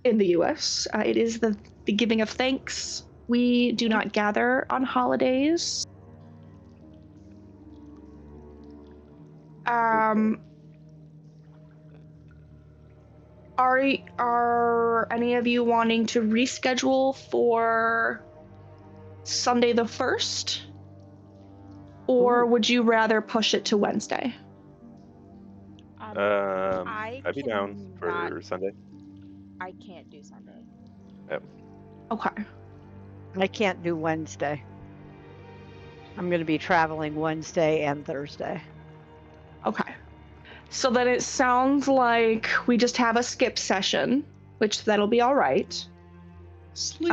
in the U.S. It is the giving of thanks. We do not gather on holidays. Are any of you wanting to reschedule for Sunday the 1st? Or would you rather push it to Wednesday? I'd be down for Sunday. I can't do Sunday. Yep. Okay. I can't do Wednesday. I'm going to be traveling Wednesday and Thursday. Okay. So then it sounds like we just have a skip session, which that'll be all right. Sleep.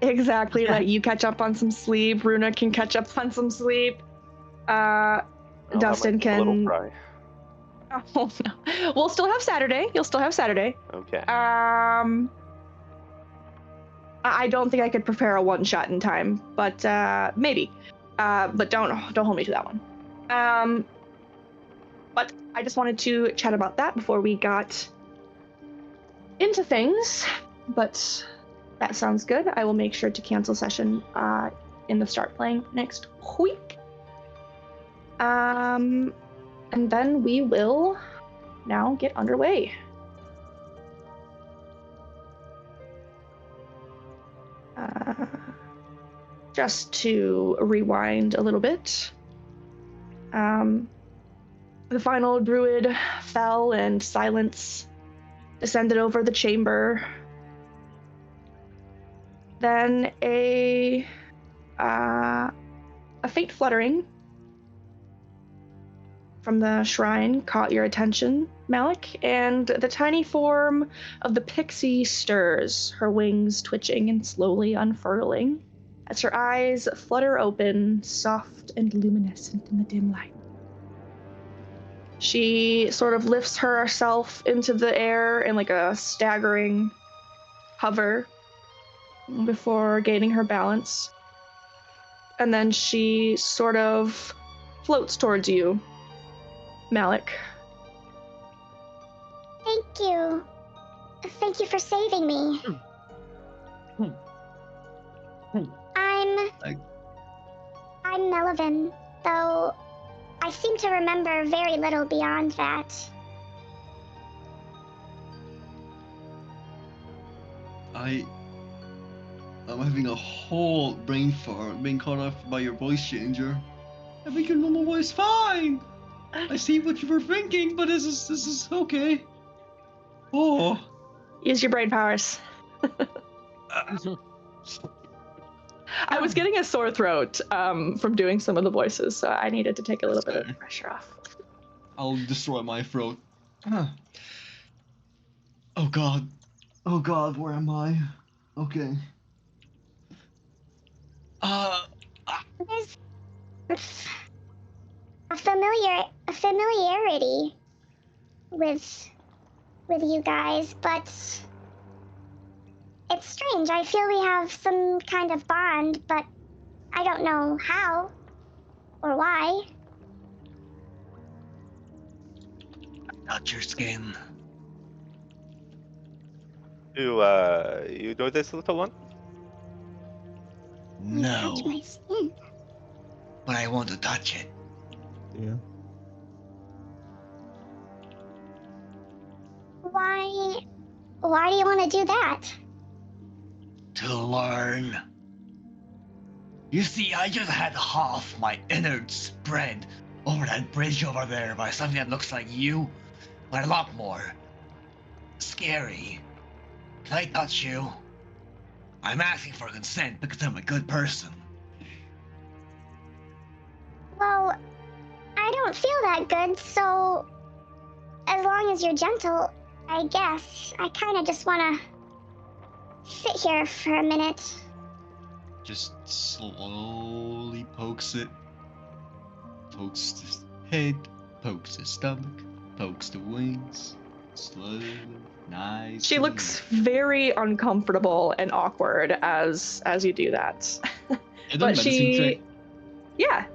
Exactly. Let you catch up on some sleep. Runa can catch up on some sleep. Dustin can. A little cry. Oh no. We'll still have Saturday. You'll still have Saturday. Okay. I don't think I could prepare a one-shot in time, but maybe. But don't hold me to that one. But I just wanted to chat about that before we got into things. But that sounds good. I will make sure to cancel session in the start playing next week. And then we will now get underway. Just to rewind a little bit. The final druid fell and silence descended over the chamber. Then a faint fluttering from the shrine caught your attention, Malik, and the tiny form of the pixie stirs, her wings twitching and slowly unfurling as her eyes flutter open, soft and luminescent in the dim light. She sort of lifts herself into the air in like a staggering hover before gaining her balance. And then she sort of floats towards you, Malik. Thank you. Thank you for saving me. I'm Melvin, though I seem to remember very little beyond that. I'm having a whole brain fart being caught off by your voice changer. I think your normal voice fine. I see what you were thinking, but this is okay. Oh. Use your brain powers. I was getting a sore throat from doing some of the voices, so I needed to take a little bit of the pressure off. I'll destroy my throat. Oh god. Oh god, where am I? Okay. There's a familiarity with you guys, but it's strange. I feel we have some kind of bond, but I don't know how or why. Touch your skin. You know this little one? No, Touch my skin. but I want to touch it. Yeah. Why do you want to do that? To learn. You see, I just had half my innards spread over that bridge over there by something that looks like you, but a lot more scary. Can I touch you? I'm asking for consent because I'm a good person. Well, I don't feel that good, so as long as you're gentle, I guess. I kind of just want to sit here for a minute. Just slowly pokes it. Pokes the head, pokes the stomach, pokes the wings. Slowly, nice. She looks very uncomfortable and awkward as you do that. But she,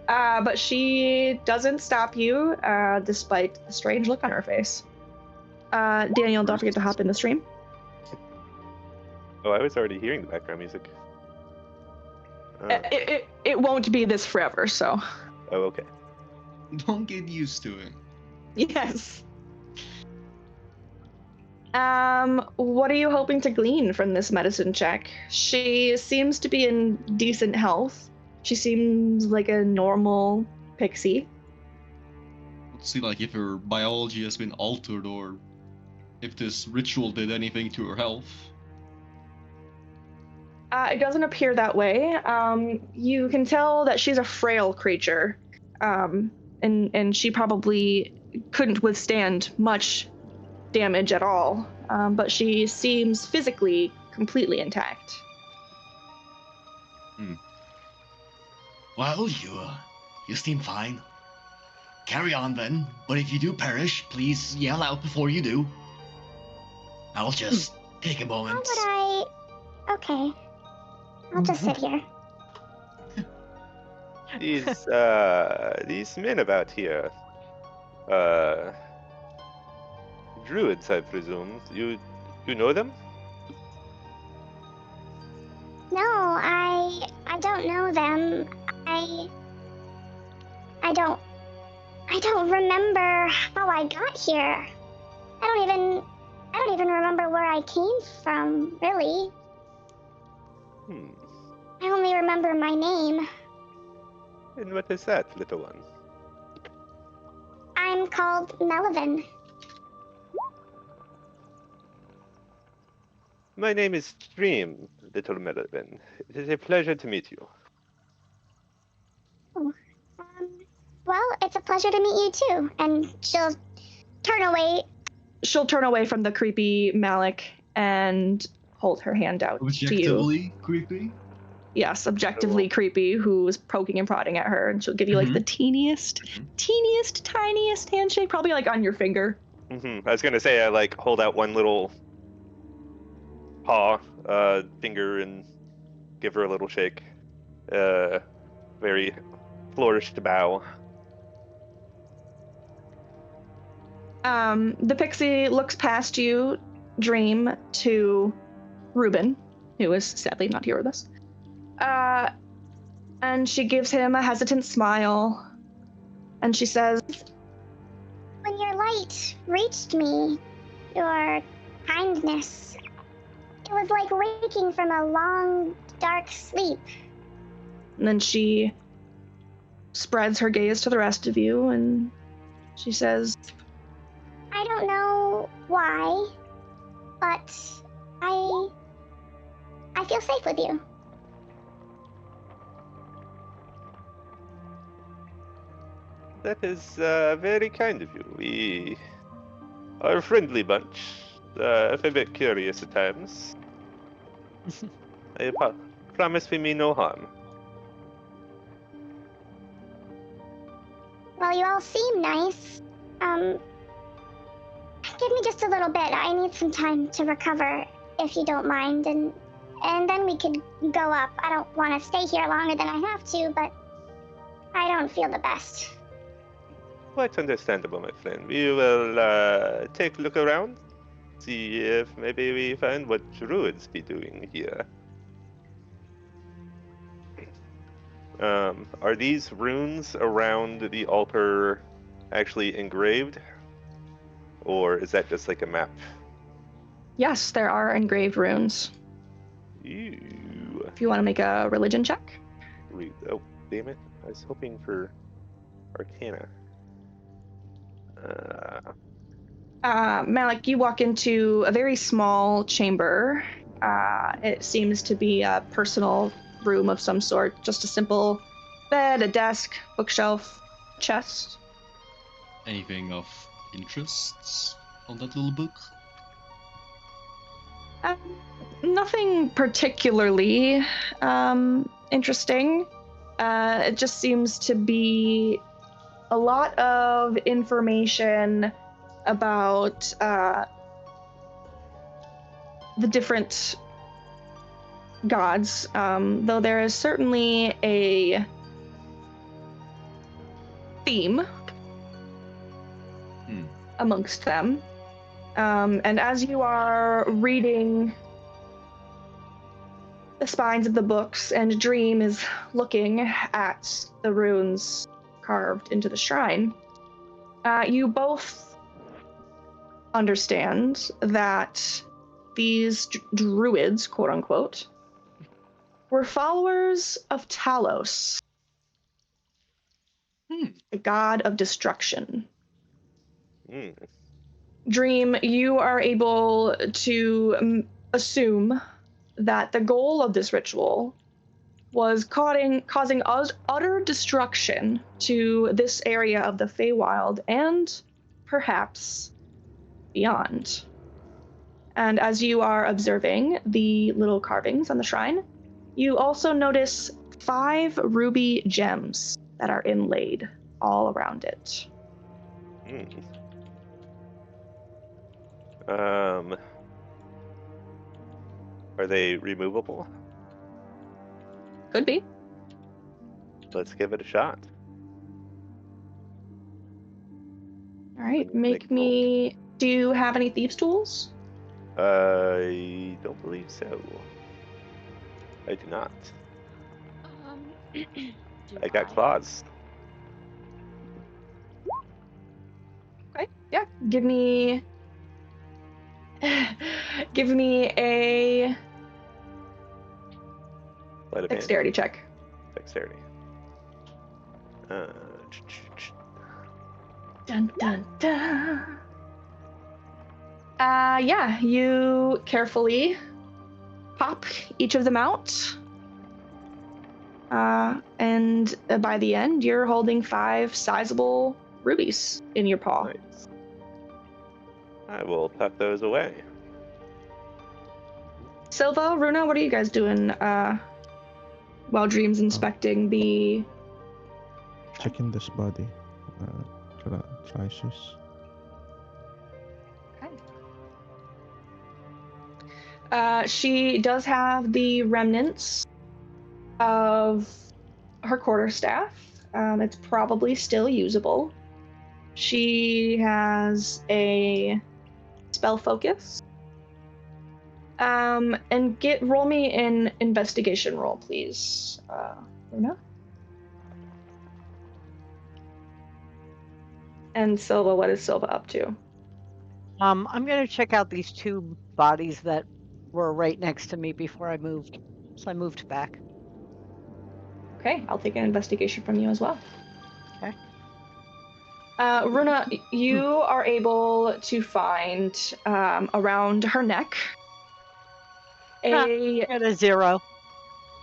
but she doesn't stop you, despite the strange look on her face. Daniel, don't forget to hop in the stream. Oh, I was already hearing the background music. It won't be this forever, so. Oh, okay. Don't get used to it. Yes. What are you hoping to glean from this medicine check? She seems to be in decent health. She seems like a normal pixie. Let's see, like, if her biology has been altered or if this ritual did anything to her health. It doesn't appear that way. You can tell that she's a frail creature, and she probably couldn't withstand much damage at all. But she seems physically completely intact. Well, you seem fine. Carry on then, but if you do perish, please yell out before you do. I'll just take a How moment. would I? Okay. I'll just sit here. These men about here, druids, I presume. You know them? No, I don't know them. I don't remember how I got here. I don't even remember where I came from, really. I only remember my name. And what is that, little one? I'm called Melvin. My name is Stream, little Melvin. It is a pleasure to meet you. Well, it's a pleasure to meet you too. And she'll turn away. She'll turn away from the creepy Malik and hold her hand out to you. Objectively creepy? Yes, objectively creepy, who's poking and prodding at her, and she'll give you like the teeniest, tiniest handshake, probably like on your finger. I was gonna say I like hold out one little paw, finger, and give her a little shake. Very flourished bow. The pixie looks past you, Dream, to Reuben, who is sadly not here with us. And she gives him a hesitant smile, and she says, When your light reached me, your kindness, it was like waking from a long, dark sleep. and then she spreads her gaze to the rest of you, and she says, I don't know why, but I feel safe with you. That is very kind of you. We are a friendly bunch, a bit curious at times. I promise we mean no harm. Well, you all seem nice. Give me just a little bit. I need some time to recover, if you don't mind, and then we could go up. I don't want to stay here longer than I have to, but I don't feel the best. Quite understandable, my friend. We will take a look around, see if maybe we find what druids be doing here. Are these runes around the altar actually engraved? Or is that just like a map? yes, there are engraved runes. Ew. If you want to make a religion check. Oh, damn it. I was hoping for Arcana. Malik, you walk into a very small chamber. It seems to be a personal room of some sort. Just a simple bed, a desk, bookshelf, chest. Anything of interests on that little book? Nothing particularly interesting. It just seems to be a lot of information about the different gods, though there is certainly a theme amongst them. And as you are reading the spines of the books, and Dream is looking at the runes carved into the shrine, you both understand that these druids, quote unquote, were followers of Talos, the god of destruction. Dream, you are able to assume that the goal of this ritual was causing utter destruction to this area of the Feywild and perhaps beyond. And as you are observing the little carvings on the shrine, you also notice 5 ruby gems that are inlaid all around it. Are they removable? Could be. Let's give it a shot. All right, Make make me... Do you have any thieves' tools? I don't believe so. I do not. Do I got claws. Okay, yeah. Give me a Let it dexterity check. Dexterity. Dun, dun, dun. Yeah, you carefully pop each of them out. And by the end, you're holding 5 sizable rubies in your paw. Nice. I will tuck those away. Silva, Runa, what are you guys doing while Dream's inspecting the... Checking this body. Choices. She does have the remnants of her quarterstaff. It's probably still usable. She has a spell focus. And roll me an investigation roll, please, Luna. And Silva, what is Silva up to? I'm going to check out these 2 bodies that were right next to me before I moved. So I moved back. Okay, I'll take an investigation from you as well. Okay. Runa, you are able to find around her neck I got a 0.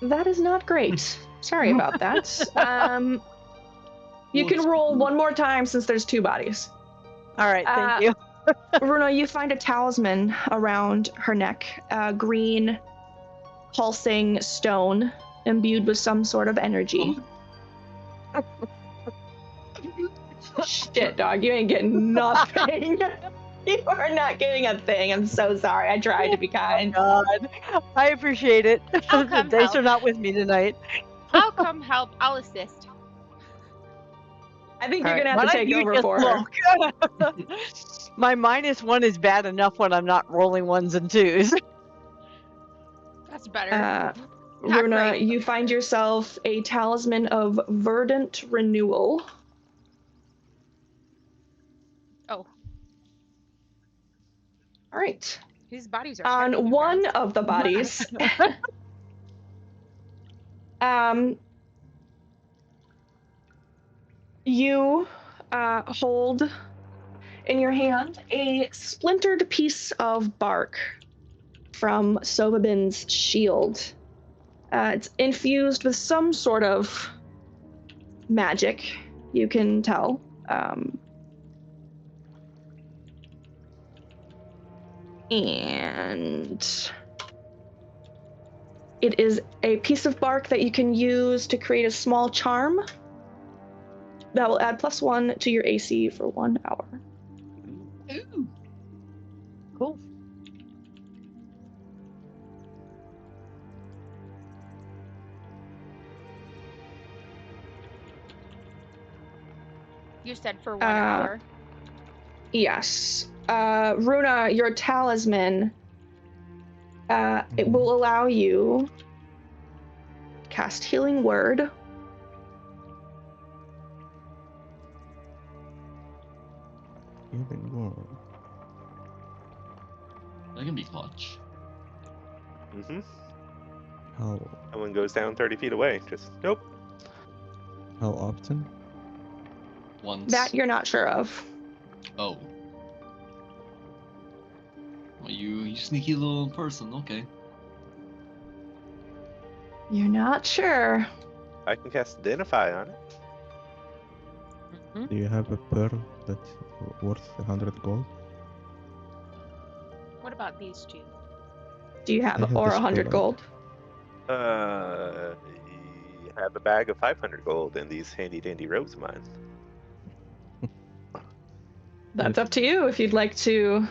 That is not great. Sorry about that. You can roll one more time since there's 2 bodies. All right, thank you. Runa, you find a talisman around her neck, a green, pulsing stone imbued with some sort of energy. Shit, dog, you ain't getting nothing. You are not getting a thing. I'm so sorry. I tried to be kind. God, I appreciate it. I'll The come dice help. are not with me tonight. I'll come help. I'll assist. I think All you're right, gonna have to why don't take you over just for her. look? My -1 is bad enough when I'm not rolling 1s and 2s. That's better. Not Runa, great. you find yourself a talisman of verdant renewal. Oh, All right. these bodies are heavy, On you one guys. of the bodies, you hold in your hand a splintered piece of bark from Sobabin's shield. It's infused with some sort of magic, you can tell. And it is a piece of bark that you can use to create a small charm that will add +1 to your AC for 1 hour. Ooh. Cool. You said for 1 hour. Yes. Runa, your talisman, it will allow you cast Healing Word. Healing word. That can be clutch. Mm-hmm. How Someone goes down 30 feet away. Just nope. how often? Once. That you're not sure of. Oh. Well, you sneaky little person. Okay. You're not sure. I can cast Identify on it. Do you have a pearl that's worth 100 gold? What about these two? Do you I have have or the 100 spell gold? You have a bag of 500 gold and these handy dandy robes of mine. That's up to you if you'd like to.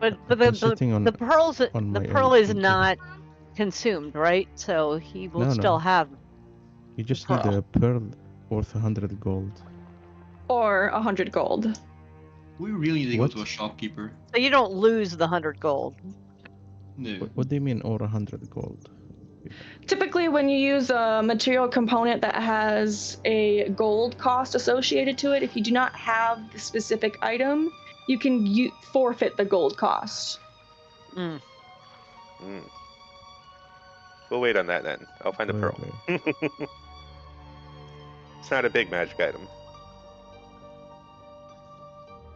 But I'm sitting on the pearls on the my pearl own is thinking. not consumed, right? So he will No, still no. have. You just need pearl. a pearl worth 100 gold. Or 100 gold. We really need to What? go to a shopkeeper. So you don't lose the 100 gold. No. What do you mean, or 100 gold? Typically, when you use a material component that has a gold cost associated to it, if you do not have the specific item, you can forfeit the gold cost. Mm. We'll wait on that then. I'll find a Wait, pearl. wait. It's not a big magic item.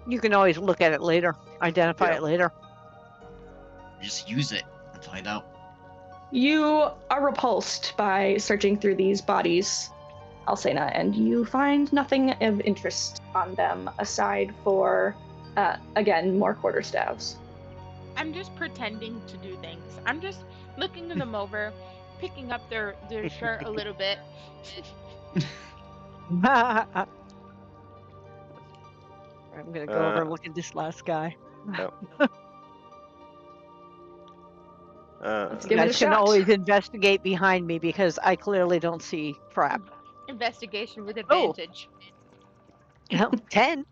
You can always look at it later, identify Yeah. it later. Just use it and find out. You are repulsed by searching through these bodies, Alcena, and you find nothing of interest on them aside for, again, more quarterstaves. I'm just pretending to do things. I'm just looking them over, picking up their shirt a little bit. I'm gonna go over and look at this last guy. Let's You give it a guys can shot. always investigate behind me because I clearly don't see crap. Investigation with Oh. advantage. 10.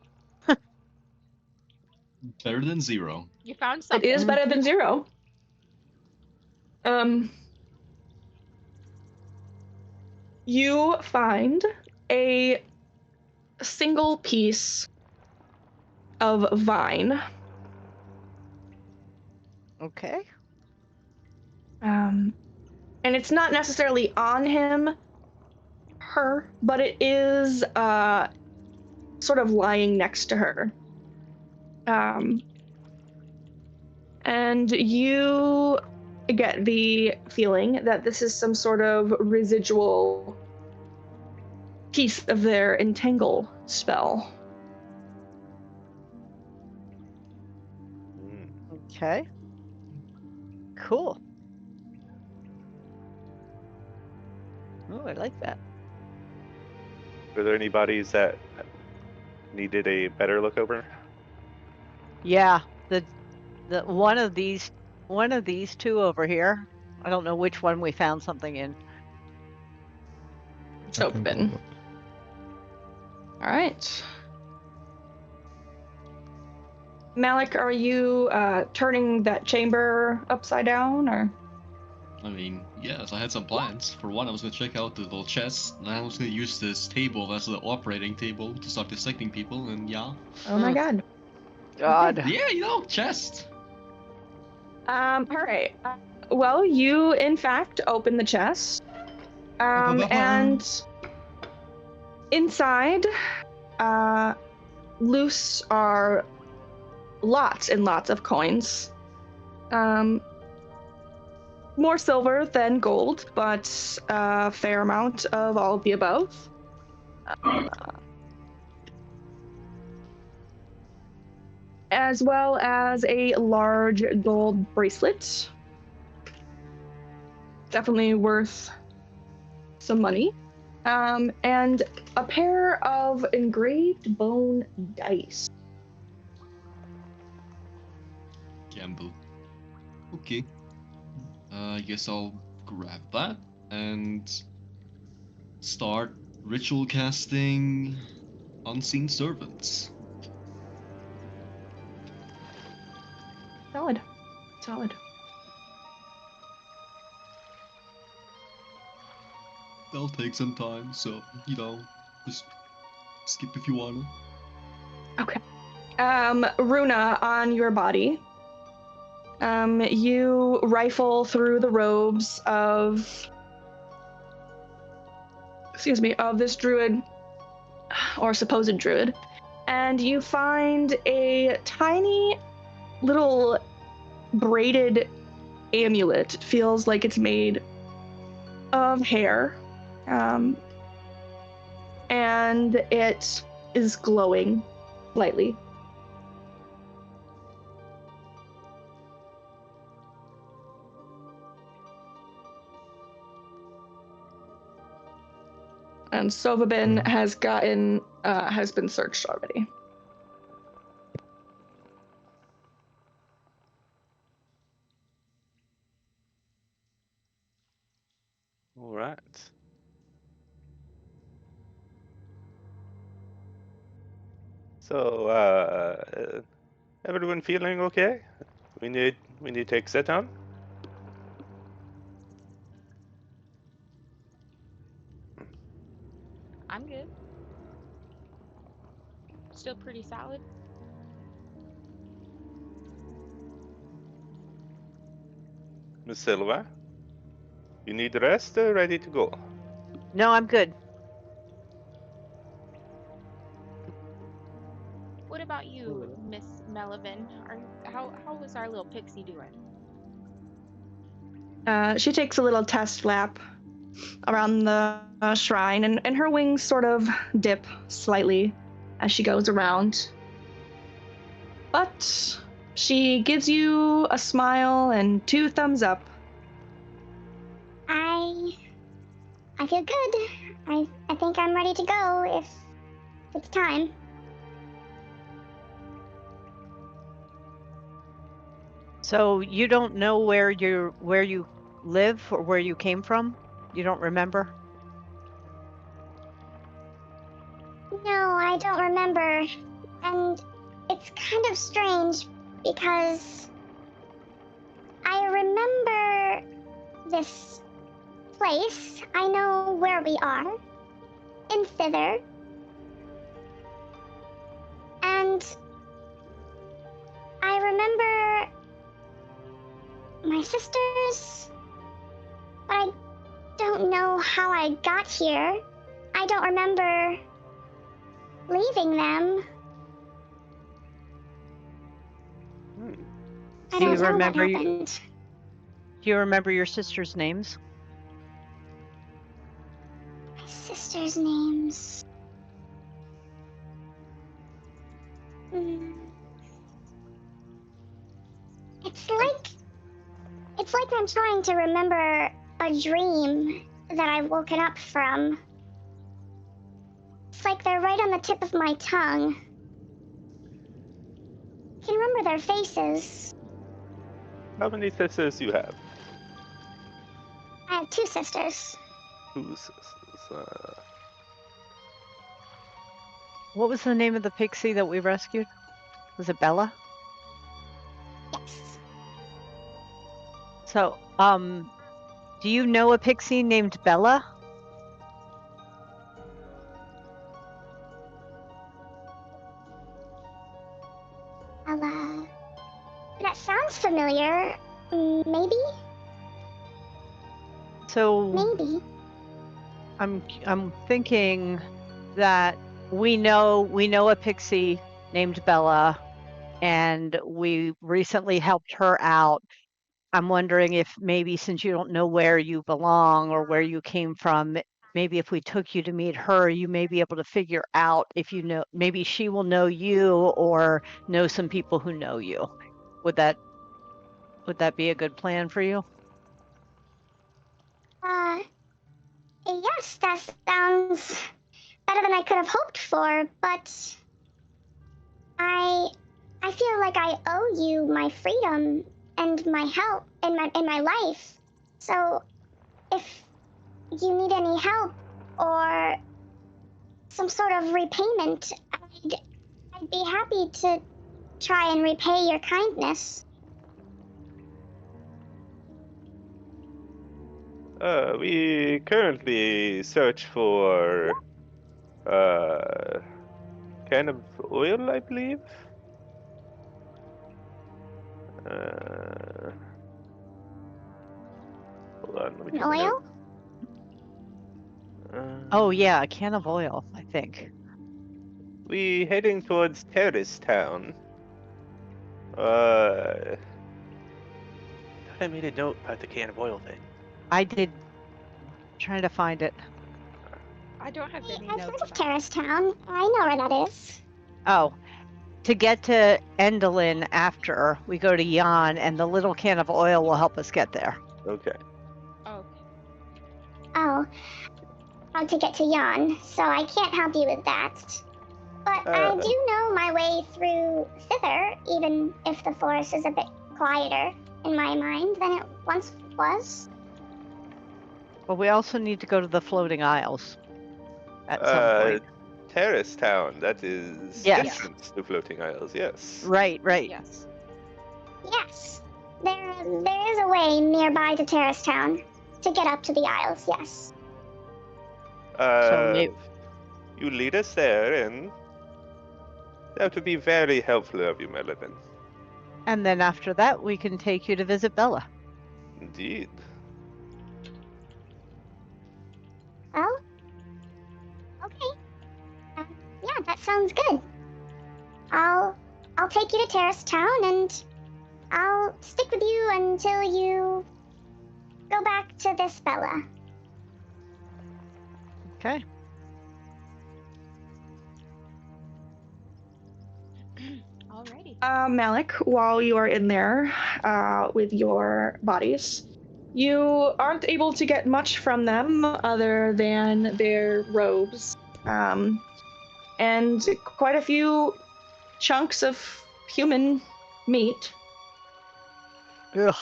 Better than 0. You found It something. is better than 0. You find a single piece of vine. Okay. And it's not necessarily on her, but it is sort of lying next to her. And you get the feeling that this is some sort of residual piece of their entangle spell. Okay. Cool. Oh, I like that. Were there any bodies that needed a better look over? Yeah, the one of these two over here. I don't know which one we found something in. It's I can go open. look. All right. Malik, are you turning that chamber upside down, or? I mean, yes, I had some plans. For one, I was gonna check out the little chest, and I was gonna use this table as the operating table to start dissecting people, and yeah. Oh my God. God. Yeah, you know, chest. All right. Well, you in fact open the chest, and inside, loose are lots and lots of coins. More silver than gold, but a fair amount of all of the above. As well as a large gold bracelet. Definitely worth some money. And a pair of engraved bone dice. Gamble. Okay. I guess I'll grab that and start ritual casting Unseen Servants. Solid. That'll take some time, so, you know, just skip if you wanna. Okay. Runa, on your body, you rifle through the robes of this druid, or supposed druid, and you find a tiny little braided amulet. It feels like it's made of hair, and it is glowing lightly. And Sovabin has been searched already. All right. So, everyone feeling okay? We need to take set on. I'm good. Still pretty solid. Miss Silva, you need rest or ready to go? No, I'm good. What about you, Miss Melvin? How was our little pixie doing? She takes a little test lap around the shrine, and her wings sort of dip slightly as she goes around. But she gives you a smile and 2 thumbs up. I feel good. I think I'm ready to go if it's time. So you don't know where you live or where you came from? You don't remember? No, I don't remember. And it's kind of strange because I remember this place. I know where we are. In Thither. And I remember my sisters, but I don't know how I got here. I don't remember leaving them. I Do you don't know what remember happened. Do you remember your sisters' names? My sisters' names. It's like I'm trying to remember a dream that I've woken up from. It's like they're right on the tip of my tongue. I can remember their faces. How many sisters you have? I have 2 sisters. 2 sisters. What was the name of the pixie that we rescued? Was it Bella? Yes. So, do you know a pixie named Bella? Ella. That sounds familiar. Maybe? So Maybe. I'm thinking that we know a pixie named Bella, and we recently helped her out. I'm wondering if maybe, since you don't know where you belong or where you came from, maybe if we took you to meet her, you may be able to figure out if you know, maybe she will know you or know some people who know you. Would that be a good plan for you? Yes, that sounds better than I could have hoped for, but I feel like I owe you my freedom and my help in my life. So if you need any help or some sort of repayment, I'd be happy to try and repay your kindness. We currently search for can of oil, I believe. Hold on, let me get my Oil? notes. Oh yeah, a can of oil, I think. We heading towards Terrace Town. Thought I made a note about the can of oil thing. I did. Trying to find it. I don't have any I've heard notes of about Terrace Town. I know where that is. Oh, to get to Endelin after we go to Jan, and the little can of oil will help us get there. Okay. it. Oh, Oh, how to get to Jan, so I can't help you with that. But I do know my way through thither, even if the forest is a bit quieter in my mind than it once was. But we also need to go to the floating isles at some point. Terrace Town. That is Yes. entrance to Floating Isles. Yes. Right. yes. Yes, there is a way nearby to Terrace Town to get up to the Isles, yes. So You lead us there, and that would be very helpful of you, Melvin. and then after that, we can take you to visit Bella. Indeed. Oh? Okay. Yeah, that sounds good. I'll take you to Terrace Town and I'll stick with you until you go back to this Bella. Okay. Alrighty. Malik, while you are in there with your bodies, you aren't able to get much from them other than their robes and quite a few chunks of human meat. Ugh.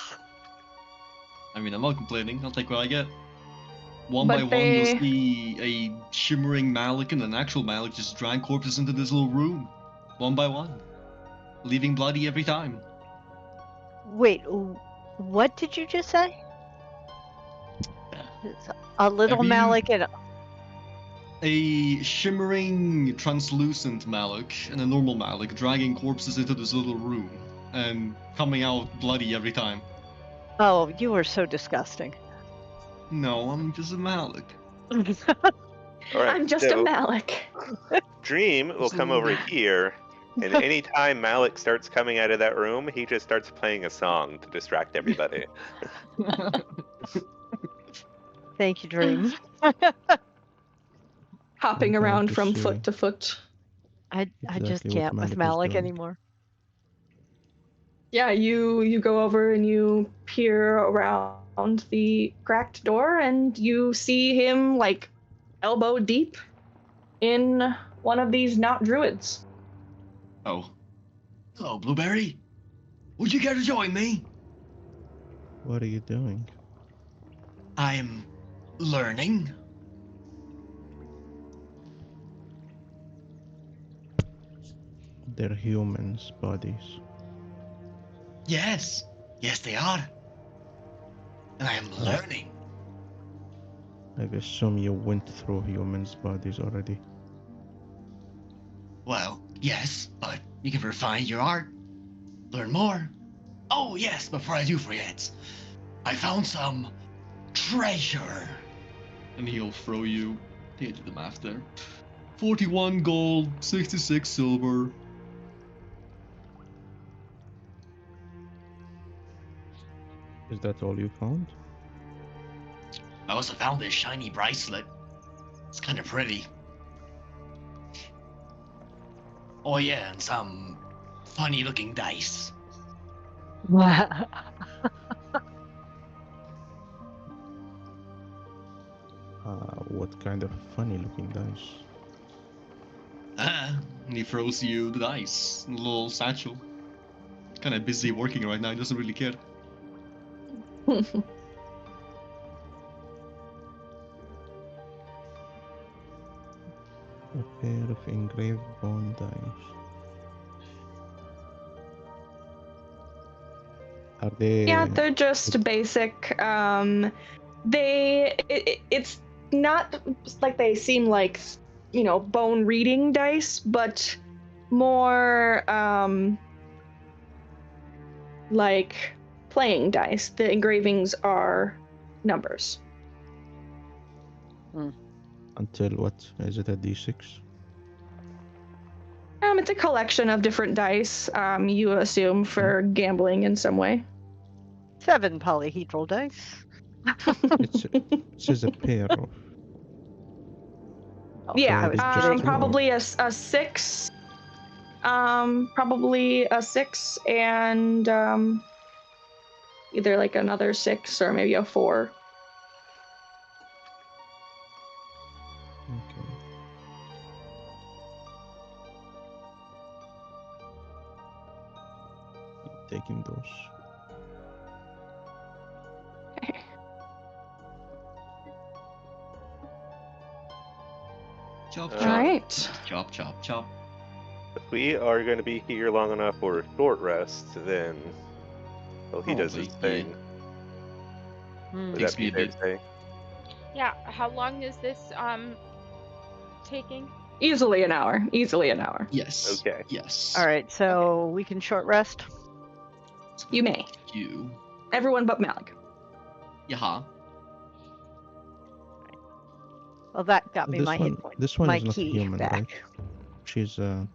I mean, I'm not complaining. I'll take what I get. One But by one, they- you'll see a shimmering Malik and an actual Malik just drag corpses into this little room. One by one. Leaving bloody every time. Wait, what did you just say? It's a little Have you- Malik and A shimmering, translucent Malik and a normal Malik dragging corpses into this little room and coming out bloody every time. oh, you are so disgusting. No, I'm just a Malik. All right. I'm just so a Malik. Dream will come over here, and anytime Malik starts coming out of that room, he just starts playing a song to distract everybody. Thank you, Dream. Hopping I'm around to from see foot to foot. I just exactly what can't with Malik is Malik doing. anymore. Yeah, you go over and you peer around the cracked door and you see him like elbow deep in one of these not druids. Oh. Hello, Blueberry. Would you care to join me? What are you doing? I'm learning. They're humans' bodies. Yes, yes, they are. And I am learning. I assume you went through humans' bodies already. Well, yes, but you can refine your art, learn more. Oh, yes, before I do forget, I found some treasure. And he'll throw you. I think I did the math there. 41 gold, 66 silver. Is that all you found? I also found this shiny bracelet. It's kind of pretty. Oh yeah, and some funny looking dice. What kind of funny looking dice? And he throws you the dice in a little satchel. Kind of busy working right now, he doesn't really care. A pair of engraved bone dice. Are they... Yeah, they're just basic. It's not like they seem like, bone reading dice, but more like playing dice. The engravings are numbers. Until what? Is it a D6? It's a collection of different dice, you assume for gambling in some way. 7 polyhedral dice. It says a pair of. Yeah, I was just kidding. two, probably a 6. Probably a 6 and either like another 6 or maybe a 4. Okay. Taking those. Chop, All chop. Alright. Chop, chop, chop. If we are going to be here long enough for a short rest, then he does his Probably, thing. Hmm. Would Takes that me be a fair bit. to say? Yeah, how long is this taking? Easily an hour. Easily an hour. Yes. Okay. Yes. All right, so we can short rest. You may. You. Everyone but Malik. Yaha. Well, that got me This my one, hit point. this one my is not key human, back. right? She's Half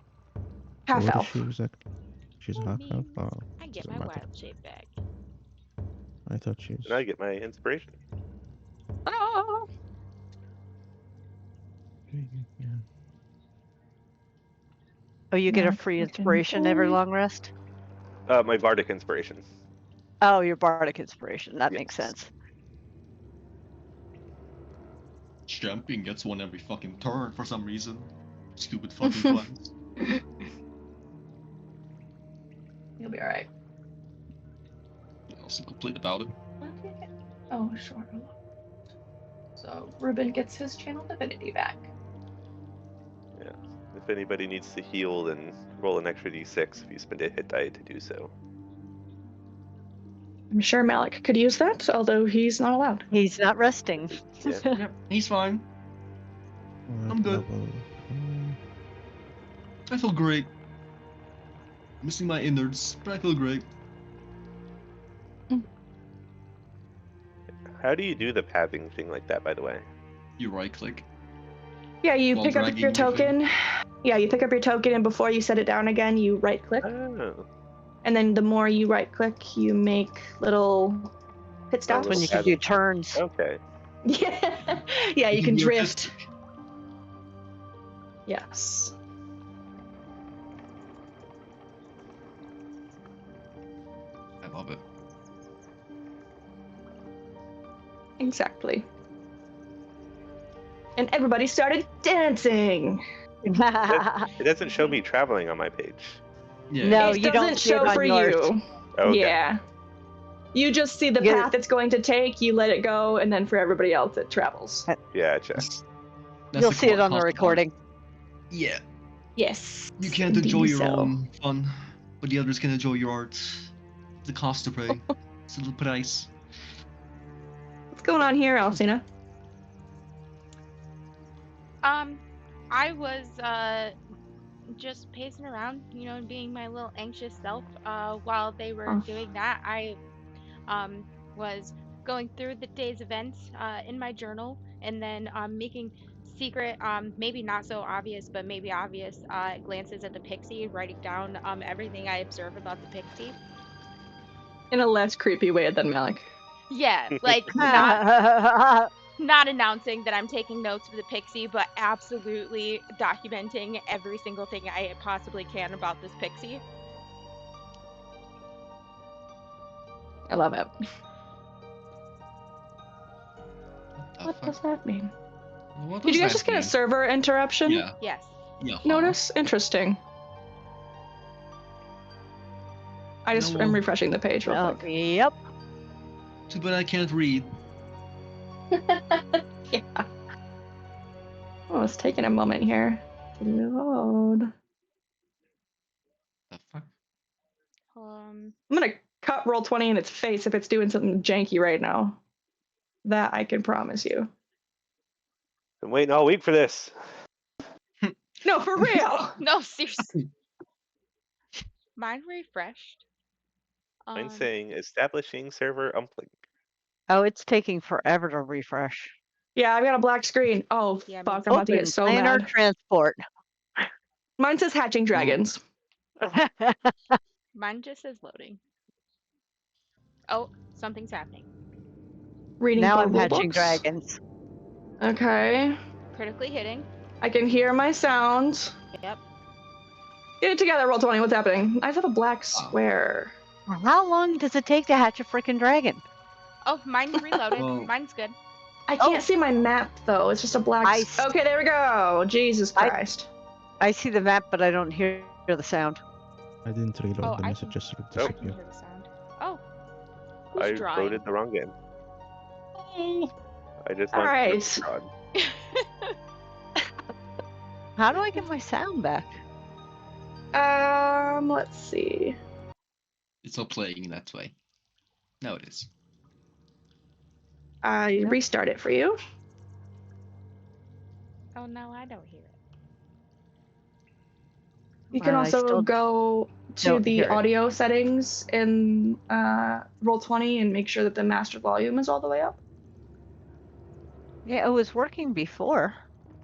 what is elf. she exactly? She's That half elf. means Oh, I get doesn't my matter. wild shape back. I thought she's. And I get my inspiration. Oh. Yeah. Oh, you get a Not free looking inspiration every for- long rest? My bardic inspiration. Oh, your bardic inspiration. That makes Yes. sense. Champion gets one every fucking turn for some reason. Stupid fucking clans. You'll be alright. Also complete about it. Oh, sure. So Ruben gets his channel divinity back. Yeah. If anybody needs to heal, then roll an extra d6 if you spend a hit die to do so. I'm sure Malik could use that, although he's not allowed. He's not resting. Yeah. Yep, he's fine. I'm good. Level 5. I feel great. Missing my innards, but I feel great. How do you do the pathing thing like that, by the way? You right click. Yeah, you While pick up dragging your your thing. token. Yeah, you pick up your token, and before you set it down again, you right click. Oh. And then the more you right click, you make little pit Oh, stops. When you can do turns. Okay. Yeah, yeah, you can be drift. artistic. Yes. I love it. Exactly. And everybody started dancing. It doesn't show me traveling on my page. Yeah. No, it you doesn't don't see it show on for yours. you. Okay. Yeah. You just see the You- path it's going to take, you let it go, and then for everybody else it travels. Gotcha. That's You'll the see it on the cost of art. recording. Yeah. Yes. You can't indeed enjoy your so. own fun, but the others can enjoy your art. The cost to pay. It's a little price. What's going on here, Alcina? I was just pacing around, being my little anxious self. While they were Oh. doing that, I was going through the day's events in my journal, and then making secret, maybe not so obvious, but maybe obvious glances at the pixie, writing down everything I observe about the pixie. In a less creepy way than Malik. Yeah, like not announcing that I'm taking notes of the pixie, but absolutely documenting every single thing I possibly can about this pixie. I love it. The What fuck? does that mean? What Did does you guys that just get a mean? server interruption? Yeah. Yes. Yeah. Notice? Interesting. I just No, am well- refreshing the page real Oh, quick. yep. Too bad I can't read. Yeah. Oh, it's taking a moment here to load. The fuck? I'm gonna cut roll 20 in its face if it's doing something janky right now. That I can promise you. Been waiting all week for this. No, for real. No, seriously. Mine refreshed. I'm saying establishing server uplink. Oh, it's taking forever to refresh. Yeah, I've got a black screen. Oh, Yeah, me fuck. I'm about to Open get so planar mad. transport. Mine says hatching dragons. Mine just says loading. Oh, something's happening. Reading Now four I'm rule hatching books. dragons. Okay. Critically hitting. I can hear my sound. Yep. Get it together, roll 20. What's happening? I just have a black square. How long does it take to hatch a freaking dragon? Oh, mine's reloaded. Well- Mine's good. I can't see my map, though. It's just a black... Okay, there we go. Jesus Christ. I see the map, but I don't hear the sound. I didn't reload Oh, the I messages I can disappear. hear the sound. Oh. Who's I drawing? loaded the wrong game. I just All want right. to draw. How do I get my sound back? Let's see. It's not playing that way. Now it is. I restart it for you. Oh no, I don't hear it. You can I also still go to don't the hear it. audio settings in Roll20 and make sure that the master volume is all the way up. Yeah, it was working before.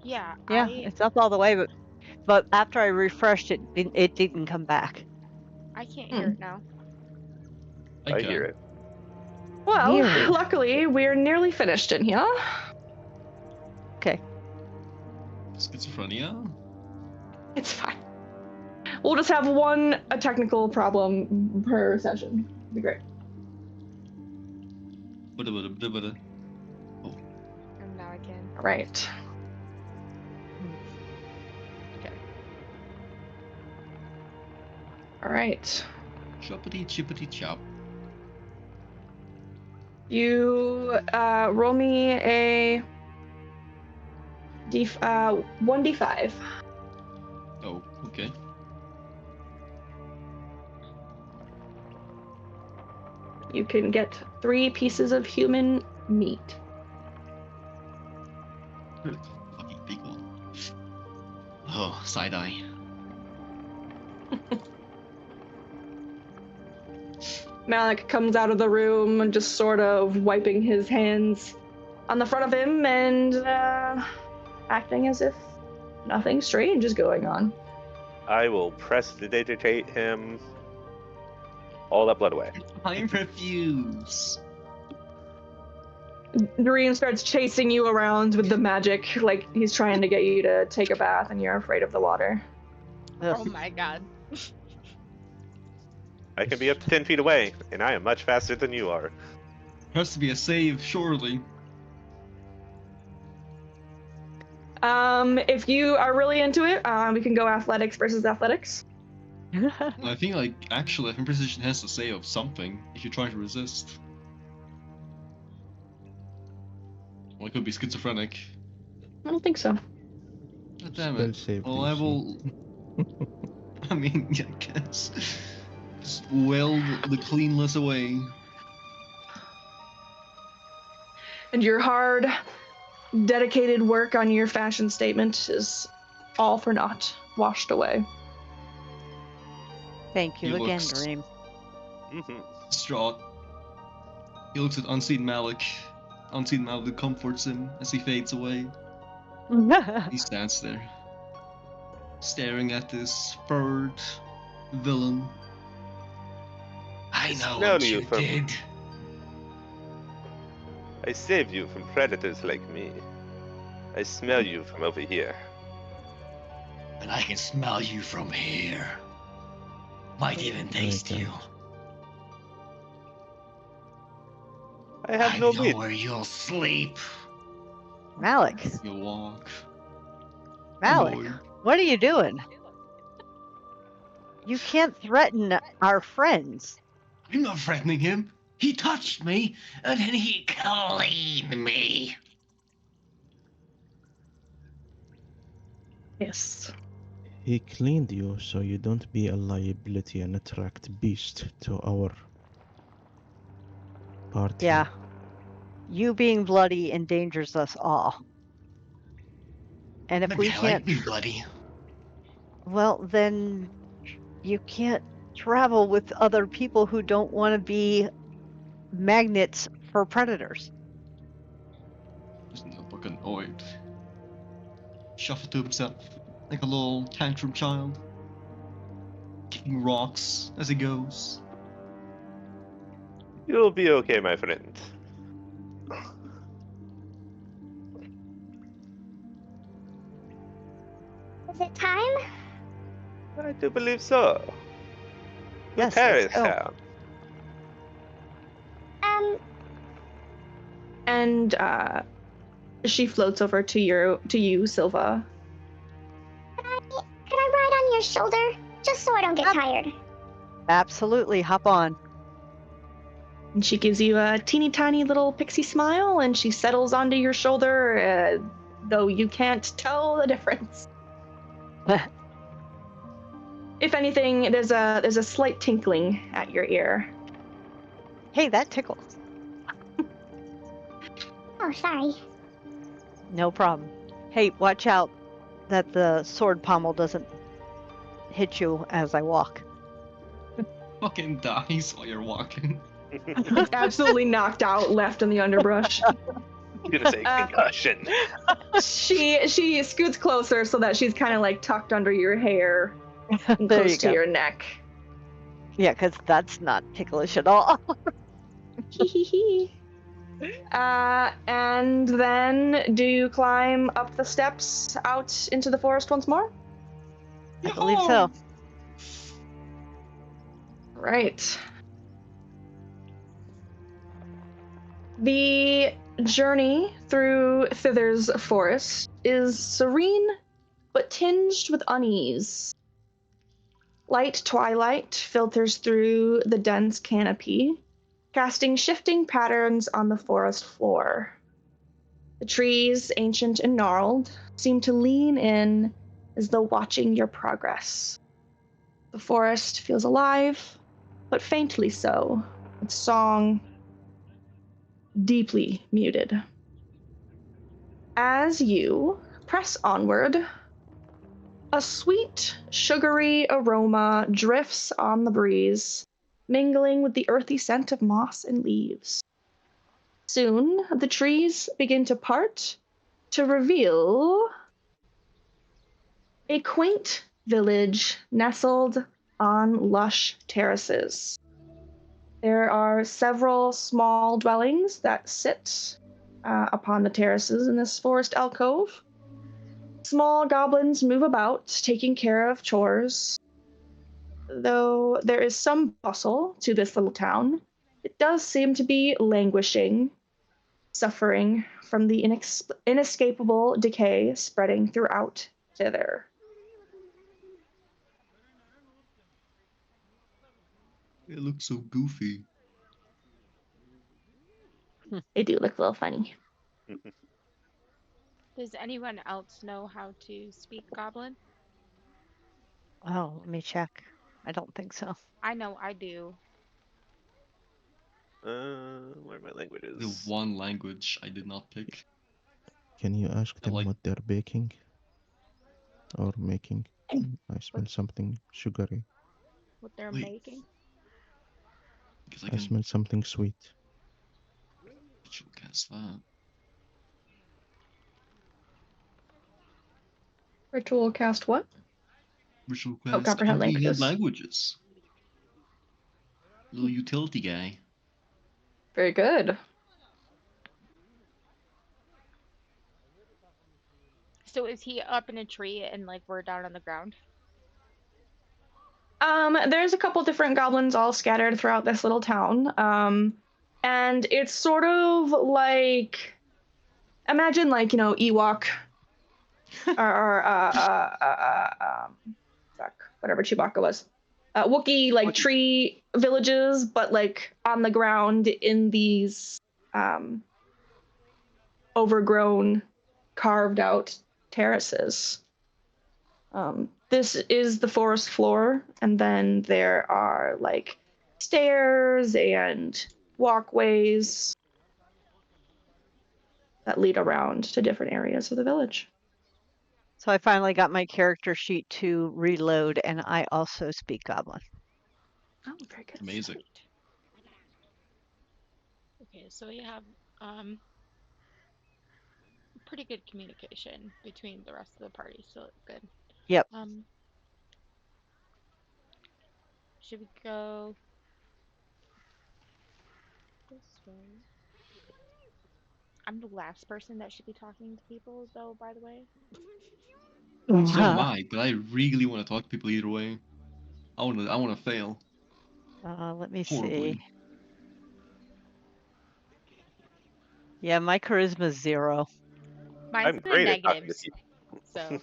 Yeah, Yeah, it's up all the way, but after I refreshed it, it didn't come back. I can't hear it now. I hear it. Well, Weird. luckily, we're nearly finished in here. Okay. Schizophrenia? It's fine. We'll just have a technical problem per session. It'd be great. Bada. And now I can. All right. Okay. All right. Choppity chippity chop. You roll me a 1d5. Oh, okay. You can get 3 pieces of human meat. Fucking big one. Oh, side eye. Malik comes out of the room and just sort of wiping his hands on the front of him and acting as if nothing strange is going on. I will prestidigitate him. All that blood away. I refuse. Doreen starts chasing you around with the magic, like he's trying to get you to take a bath and you're afraid of the water. Oh my god. I can be up to 10 feet away, and I am much faster than you are. Has to be a save, surely. If you are really into it, we can go athletics versus athletics. I think, like, actually, I think precision has to save of something if you're trying to resist. Well, it could be schizophrenic. I don't think so. God damn Spell it. save Well, I DC. will. I mean, I guess. Just weld the cleanless away. And your hard, dedicated work on your fashion statement is all for naught, washed away. Thank you He again, looks- Dream. Distraught. He looks at Unseen Malik. Unseen Malik comforts him as he fades away. He stands there, staring at this furred villain. I know Smell what you you from- did. I saved you from predators like me. I smell you from over here. And I can smell you from here. Might even taste Okay. you. I have I no know meat. where you'll sleep. Malik, You'll walk. Malik, Boy. what are you doing? You can't threaten our friends. I'm not threatening him. He touched me, and then he cleaned me. Yes. He cleaned you so you don't be a liability and attract beast to our party. Yeah. you being bloody endangers us all. And if Maybe we I can't, like being bloody. well, then you can't travel with other people who don't want to be magnets for predators. Just no fucking annoyed. Shuffle to himself like a little tantrum child, kicking rocks as he goes. You'll be okay, my friend. Is it time? I do believe so. Yes, Paris let's go. town. And she floats over to you, Silva. Can I ride on your shoulder? Just so I don't get tired. Absolutely, hop on. And she gives you a teeny tiny little pixie smile, and she settles onto your shoulder, though you can't tell the difference. If anything, there's a slight tinkling at your ear. Hey, that tickles. Oh, sorry. No problem. Hey, watch out that the sword pommel doesn't hit you as I walk. Fucking dies while you're walking. It's absolutely knocked out, left in the underbrush. I'm gonna say concussion. She scoots closer so that she's kind of like tucked under your hair and There close you to go. your neck. Yeah, because that's not ticklish at all. And then do you climb up the steps out into the forest once more? I believe so. Right. The journey through Thither's forest is serene but tinged with unease. Light twilight filters through the dense canopy, casting shifting patterns on the forest floor. The trees, ancient and gnarled, seem to lean in as though watching your progress. The forest feels alive, but faintly so, its song deeply muted. As you press onward, a sweet, sugary aroma drifts on the breeze, mingling with the earthy scent of moss and leaves. Soon, the trees begin to part to reveal a quaint village nestled on lush terraces. There are several small dwellings that sit upon the terraces in this forest alcove. Small goblins move about, taking care of chores. Though there is some bustle to this little town, it does seem to be languishing, suffering from the inescapable decay spreading throughout Thither. It looks so goofy. They do look a little funny. Does anyone else know how to speak Goblin? Oh, let me check. I don't think so. I know I do. Where are my languages? The one language I did not pick. Can you ask them like- what they're baking or making? I smell something sugary. What they're Wait. making? Because I I can smell something sweet. ritual cast that. Ritual cast what? Ritual Oh, cast comprehend comprehend languages. languages. Little utility guy. Very good. So is he up in a tree and like we're down on the ground? There's a couple different goblins all scattered throughout this little town. And it's sort of like, imagine like, Ewok or fuck, whatever Chewbacca was. Wookiee like tree villages, but like on the ground in these overgrown, carved out terraces. This is the forest floor, and then there are like stairs and walkways that lead around to different areas of the village. So I finally got my character sheet to reload, and I also speak Goblin. Oh, very good. Amazing. Sweet. Okay, so we have pretty good communication between the rest of the party, so it's good. Yep. Should we go this way? I'm the last person that should be talking to people, though, by the way. So am I, but I really want to talk to people either way. I want to fail Let me see. horribly. Yeah, my charisma's 0. Mine's I'm the great at talking to negatives, people. so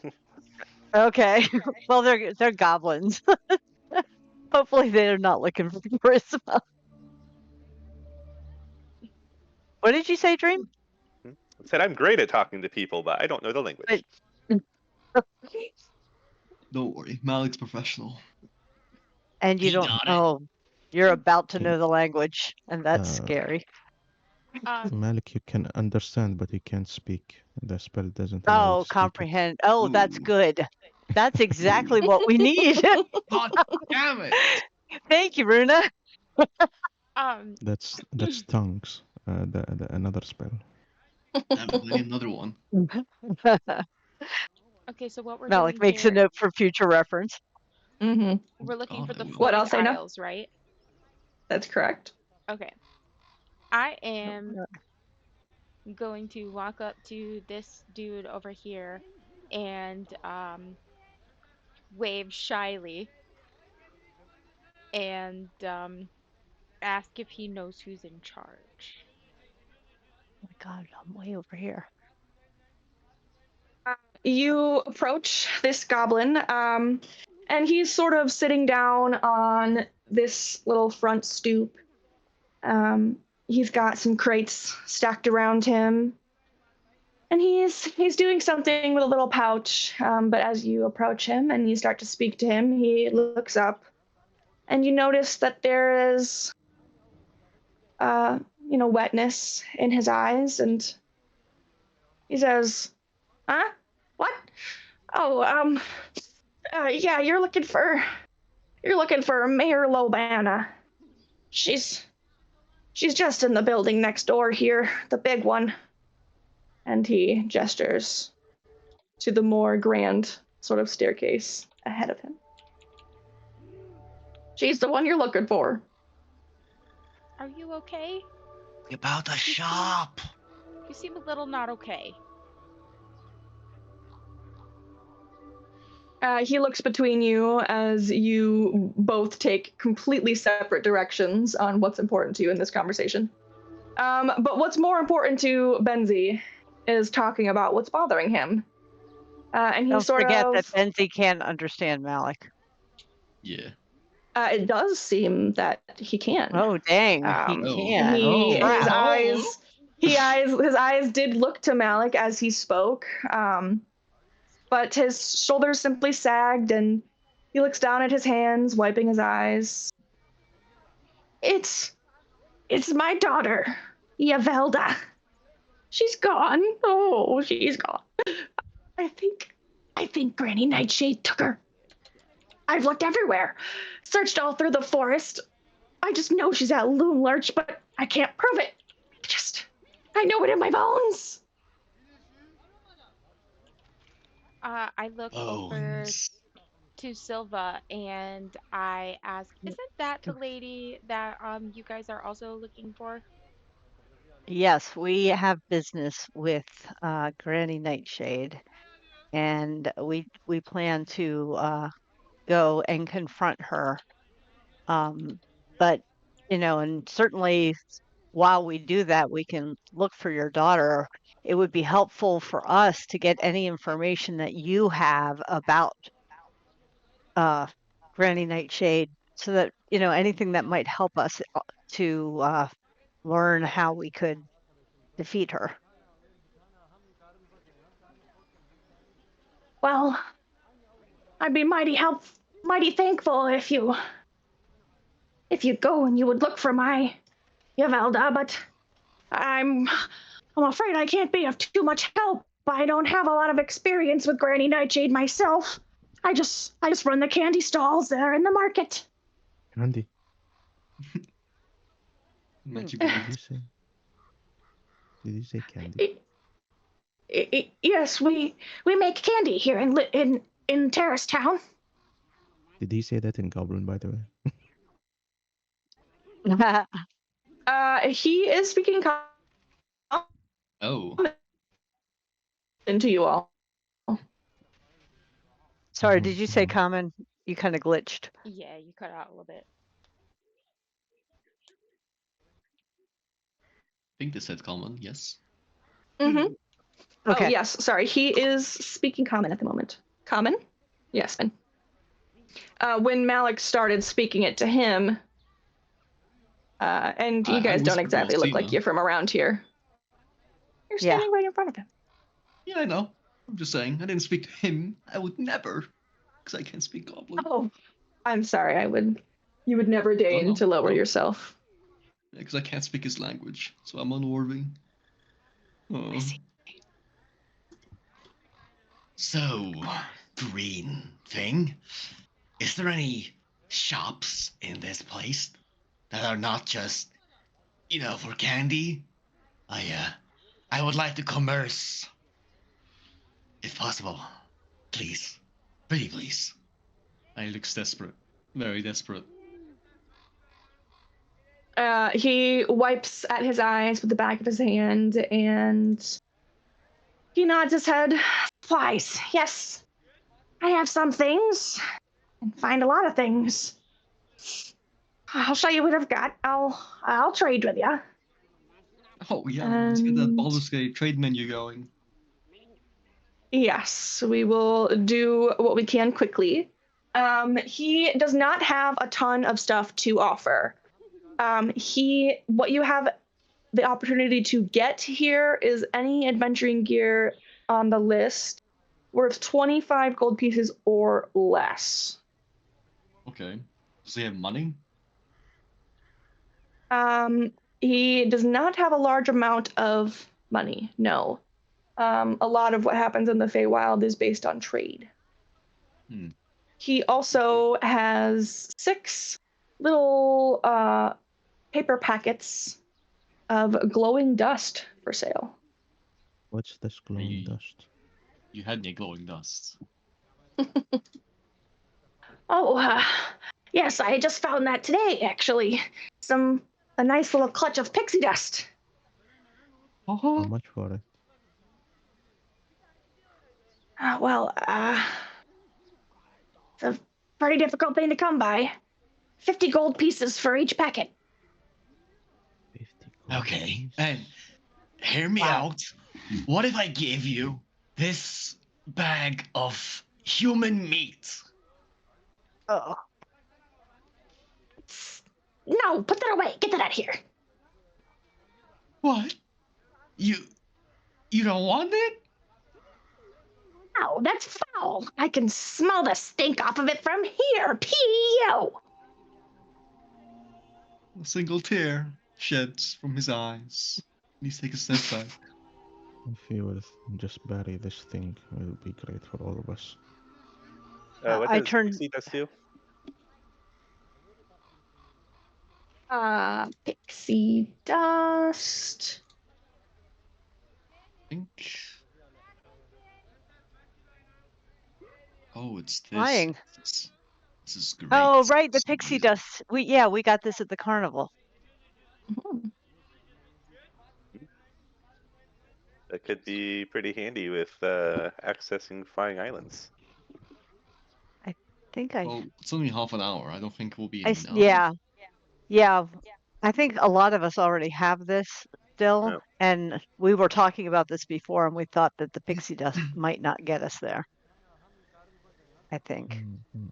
Okay. Well, they're goblins. Hopefully they're not looking for charisma. What did you say, Dream? I said I'm great at talking to people, but I don't know the language. Don't worry, Malik's professional. And you He don't. got it. Oh, you're about to Okay. know the language, and that's scary. Malik, you can understand, but you can't speak. The spell doesn't allow you Oh, to speak it. comprehend. Oh, that's Ooh. good. That's exactly what we need. God damn it! Thank you, Runa. That's tongues. Another spell. Damn it, I need another one. okay, so what we're Malik doing makes a here, note for future reference. Mm-hmm. we're looking God, for I the will. What flooring else, Aina? tiles, right? That's correct. Okay. I am going to walk up to this dude over here and wave shyly and ask if he knows who's in charge. Oh my God, I'm way over here. You approach this goblin, and he's sort of sitting down on this little front stoop. He's got some crates stacked around him, and he's doing something with a little pouch. But as you approach him and you start to speak to him, he looks up, and you notice that there is, wetness in his eyes, and he says, "Huh? What? Oh, yeah, you're looking for Mayor Lobana. She's just in the building next door here, the big one." And he gestures to the more grand sort of staircase ahead of him. She's the one you're looking for. Are you okay? About the shop. You seem a little not okay. He looks between you as you both take completely separate directions on what's important to you in this conversation. But what's more important to Benzi is talking about what's bothering him. And he Don't sort forget of... that Benzi can't understand Malik. Yeah. It does seem that he can. Oh, dang. Um, He can. He, Oh, his eyes did look to Malik as he spoke, but his shoulders simply sagged, and he looks down at his hands, wiping his eyes. It's my daughter, Yavelda. She's gone. Oh, she's gone. I think Granny Nightshade took her. I've looked everywhere, searched all through the forest. I just know she's at Loon Lurch, but I can't prove it. I know it in my bones. I look over to Silva and I ask, "Isn't that the lady that you guys are also looking for?" yes, we have business with Granny Nightshade, and we plan to go and confront her. But and certainly while we do that, we can look for your daughter. It would be helpful for us to get any information that you have about Granny Nightshade, so that anything that might help us to learn how we could defeat her. Well, I'd be mighty thankful if you go and you would look for my Yavelda, but I'm I'm afraid I can't be of too much help. I don't have a lot of experience with Granny Nightshade myself. I just run the candy stalls there in the market. Candy. Magic Did wand. you say? Did you say candy? Yes, we make candy here in Terrace Town. Did he say that in Goblin, by the way? He is speaking Oh. into you all. Sorry, Oh, did you say no. common? You kind of glitched. Yeah, you cut out a little bit. I think they said common, yes. Mm-hmm. Okay. Oh, yes. Sorry. He is speaking common at the moment. Common? Yes. When Malik started speaking it to him, and you I guys don't whispered to exactly look like Alcina. you're from around here. You're Yeah. standing right in front of him. Yeah, I know. I'm just saying, I didn't speak to him. I would never, because I can't speak Goblin. Oh, I'm sorry. You would never deign no, to lower no. yourself. Because I can't speak his language, so I'm unworthy. Oh. I see. So, green thing, is there any shops in this place that are not just, for candy? I would like to commerce, if possible. Please. Pretty please. He looks desperate. Very desperate. He wipes at his eyes with the back of his hand and he nods his head. Flies. Yes. I have some things and find a lot of things. I'll show you what I've got. I'll trade with you. Oh yeah, let's get that And Baldur's Gate trade menu going. yes, we will do what we can quickly. He does not have a ton of stuff to offer. What you have the opportunity to get here is any adventuring gear on the list worth 25 gold pieces or less. Okay. Does he have money? He does not have a large amount of money, no. A lot of what happens in the Feywild is based on trade. Hmm. He also has 6 little paper packets of glowing dust for sale. What's this glowing dust? You had me glowing dust. Oh, yes, I just found that today, actually. A nice little clutch of pixie dust. How much for it? It's a pretty difficult thing to come by. 50 gold pieces for each packet. 50 gold Okay, piece? and hear me Wow. out. What if I gave you this bag of human meat? Oh. No, put that away. Get that out of here. What? You don't want it? No, that's foul. I can smell the stink off of it from here. P.O. A single tear sheds from his eyes. Please take a step back. If you would just bury this thing, it would be great for all of us. What I does turned- pixie dust do? Pixie dust. I think. Oh, it's this. Flying. This is great. Oh, right, the This is pixie amazing. dust. We got this at the carnival. Mhm. That could be pretty handy with accessing flying islands. I think I Well, it's only half an hour. I don't think we'll be I enough. s- yeah. I think a lot of us already have this still, Yeah. and we were talking about this before, and we thought that the pixie dust might not get us there. I think. Mhm.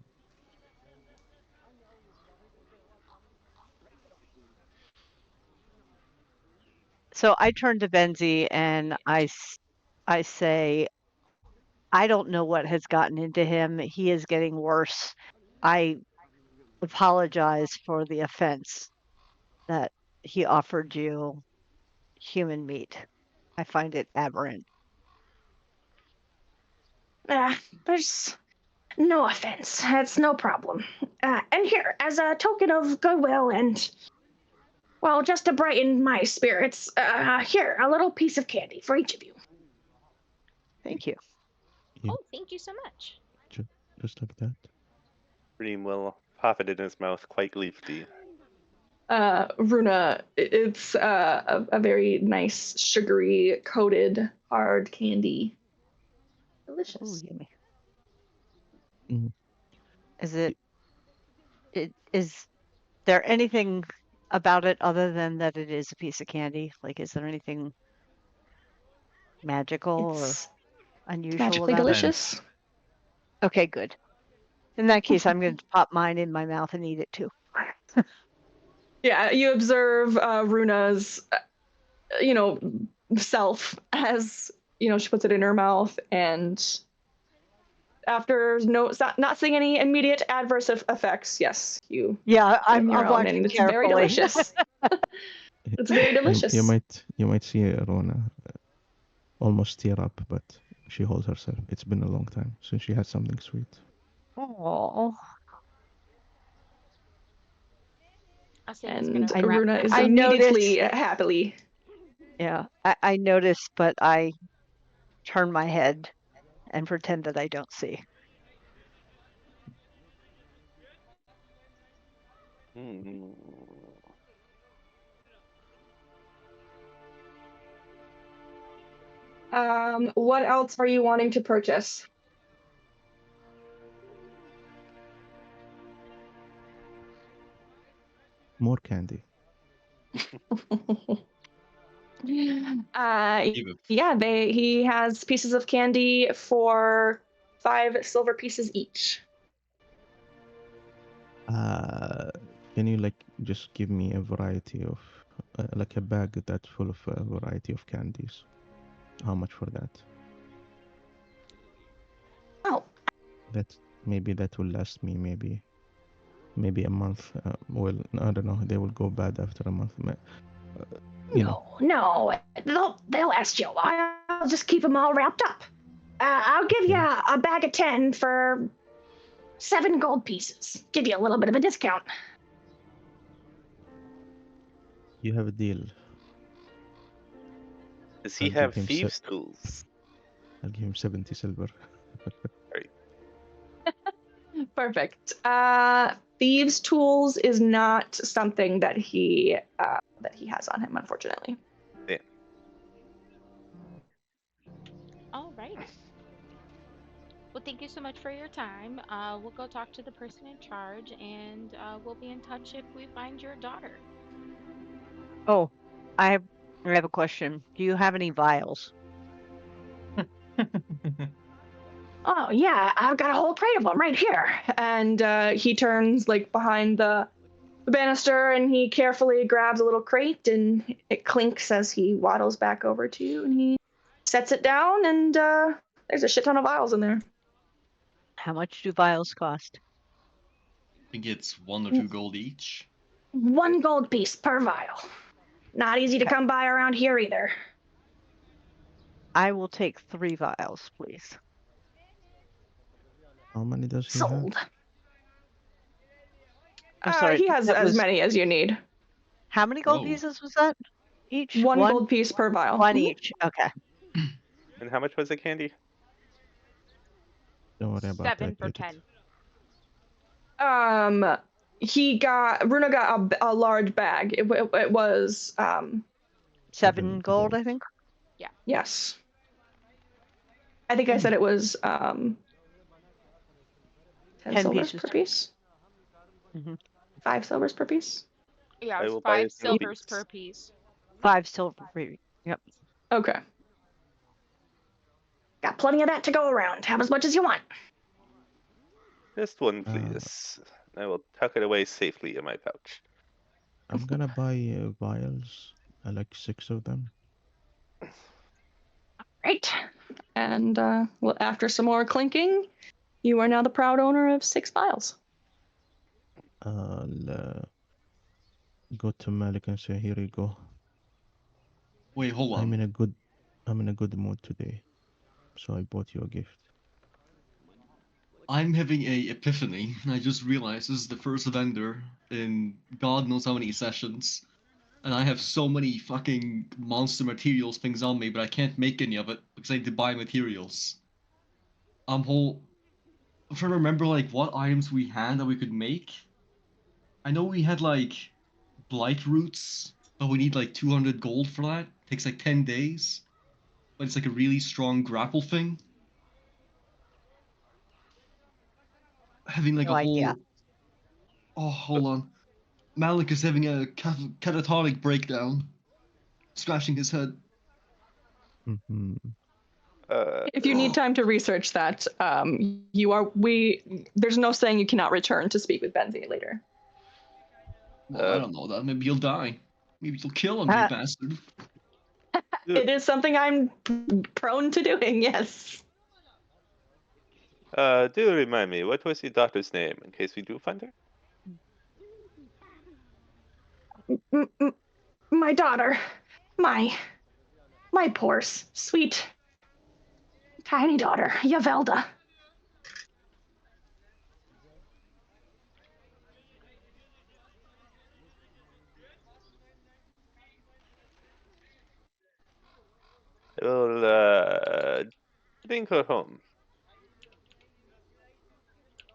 So I turn to Benzie and I say, I don't know what has gotten into him. He is getting worse. I apologize for the offense that he offered you human meat. I find it aberrant. There's no offense. It's no problem. And here, as a token of goodwill and, well, just to brighten my spirits, here, a little piece of candy for each of you. Thank you. Yeah, Oh, thank you so much. just like that. Reem will pop it in his mouth quite gleefully. Runa, it's a very nice, sugary, coated, hard candy. Delicious. Ooh, yummy. Mm. Is there anything about it other than that it is a piece of candy? Like, is there anything magical or It's unusual magically about it? delicious. Okay, good. In that case, I'm going to pop mine in my mouth and eat it too. Yeah, you observe Runa's, self as, she puts it in her mouth, and after not seeing any immediate adverse effects, yes, you Yeah, I'm your own, watching and it's very carefully. delicious. It's very delicious. You might see Rona almost tear up, but she holds herself. It's been a long time since she had something sweet. Oh, Asane's gonna And grab Runa her. is I immediately noticed- happily. yeah, I noticed, but I turn my head and pretend that I don't see. Mm. What else are you wanting to purchase? More candy. He has pieces of candy for 5 silver pieces each. Can you just give me a variety of like a bag that's full of a variety of candies? How much for that? Oh. Maybe that will last me maybe a month. Well, I don't know. They will go bad after a month. No, they'll last you a while. I'll just keep them all wrapped up. I'll give you a bag of 10 for 7 gold pieces. Give you a little bit of a discount. You have a deal. Does he I'll have give him thieves' tools? I'll give him 70 silver. Perfect. Thieves' tools is not something that he has on him, unfortunately. Yeah. All right. Well, thank you so much for your time. We'll go talk to the person in charge, and we'll be in touch if we find your daughter. Oh, I have a question. Do you have any vials? Oh yeah, I've got a whole crate of them right here. And he turns behind the banister, and he carefully grabs a little crate, and it clinks as he waddles back over to you, and he sets it down, and there's a shit ton of vials in there. How much do vials cost? I think it's 1 or 2 gold each. 1 gold piece per vial. Not easy to come by around here either. I will take 3 vials, please. How many does he Sold. have? I'm sorry. He has as many as you need. How many gold Whoa. pieces was that? Each? 1 gold piece per vial. 1 each. Okay. And how much was the candy? Don't worry about that. 7 for I get 10. Runa got a large bag. It was 7 gold, I think. yes. I think I said it was 10 silvers pieces. per piece. Mm-hmm. 5 silvers per piece. Yeah, I it's will buy 5 a silvers piece. per piece. 5 silver per. Yep. Okay. Got plenty of that to go around. Have as much as you want. Just one, please. I will tuck it away safely in my pouch. I'm gonna buy vials. I like 6 of them. Right. And after some more clinking, you are now the proud owner of 6 vials. I'll go to Malik and say, "Here you go. Wait, hold on. I'm in a good I'm in a good mood today, so I bought you a gift. I'm having a epiphany. I just realized this is the first vendor in God knows how many sessions. And I have so many fucking monster materials things on me, but I can't make any of it because I need to buy materials. I'm trying to remember like what items we had that we could make. I know we had like blight roots, but we need like 200 gold for that. Takes like 10 days. But it's like a really strong grapple thing. Having like No a idea. whole. Oh, hold on. Malik is having a catatonic breakdown, scratching his head. Hmm. If you need time to research that, there's no saying you cannot return to speak with Benzie later. Well, I don't know that. Maybe you'll die. Maybe you'll kill him, you Ah. bastard. It is something I'm prone to doing, yes. Do remind me, what was your daughter's name in case we do find her? My daughter, my poor, sweet, tiny daughter, Yavelda. I will bring her home.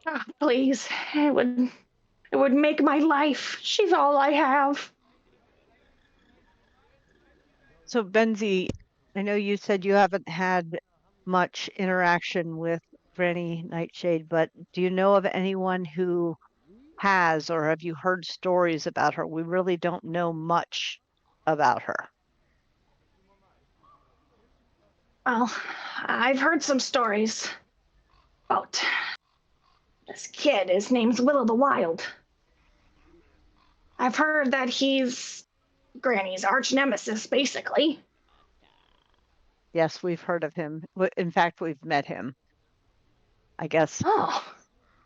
Ah, please, it would make my life. She's all I have. So Benzie, I know you said you haven't had much interaction with Granny Nightshade, but do you know of anyone who has, or have you heard stories about her? We really don't know much about her. Well, I've heard some stories about this kid. His name's Willow the Wild. I've heard that he's Granny's arch nemesis, basically. Yes, we've heard of him. In fact, we've met him. I guess Oh,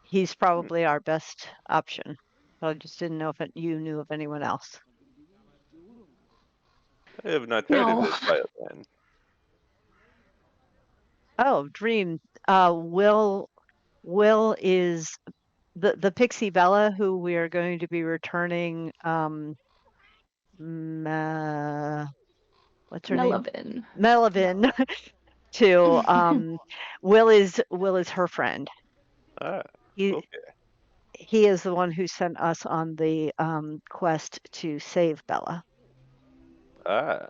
he's probably our best option. So I just didn't know if you knew of anyone else. I have not heard of no. this wild man. Oh, Dream. Will is the Pixie Bella who we are going to be returning. What's her name? Melvin. Melvin to. Will is her friend. Ah, He okay. he is the one who sent us on the quest to save Bella. Ah.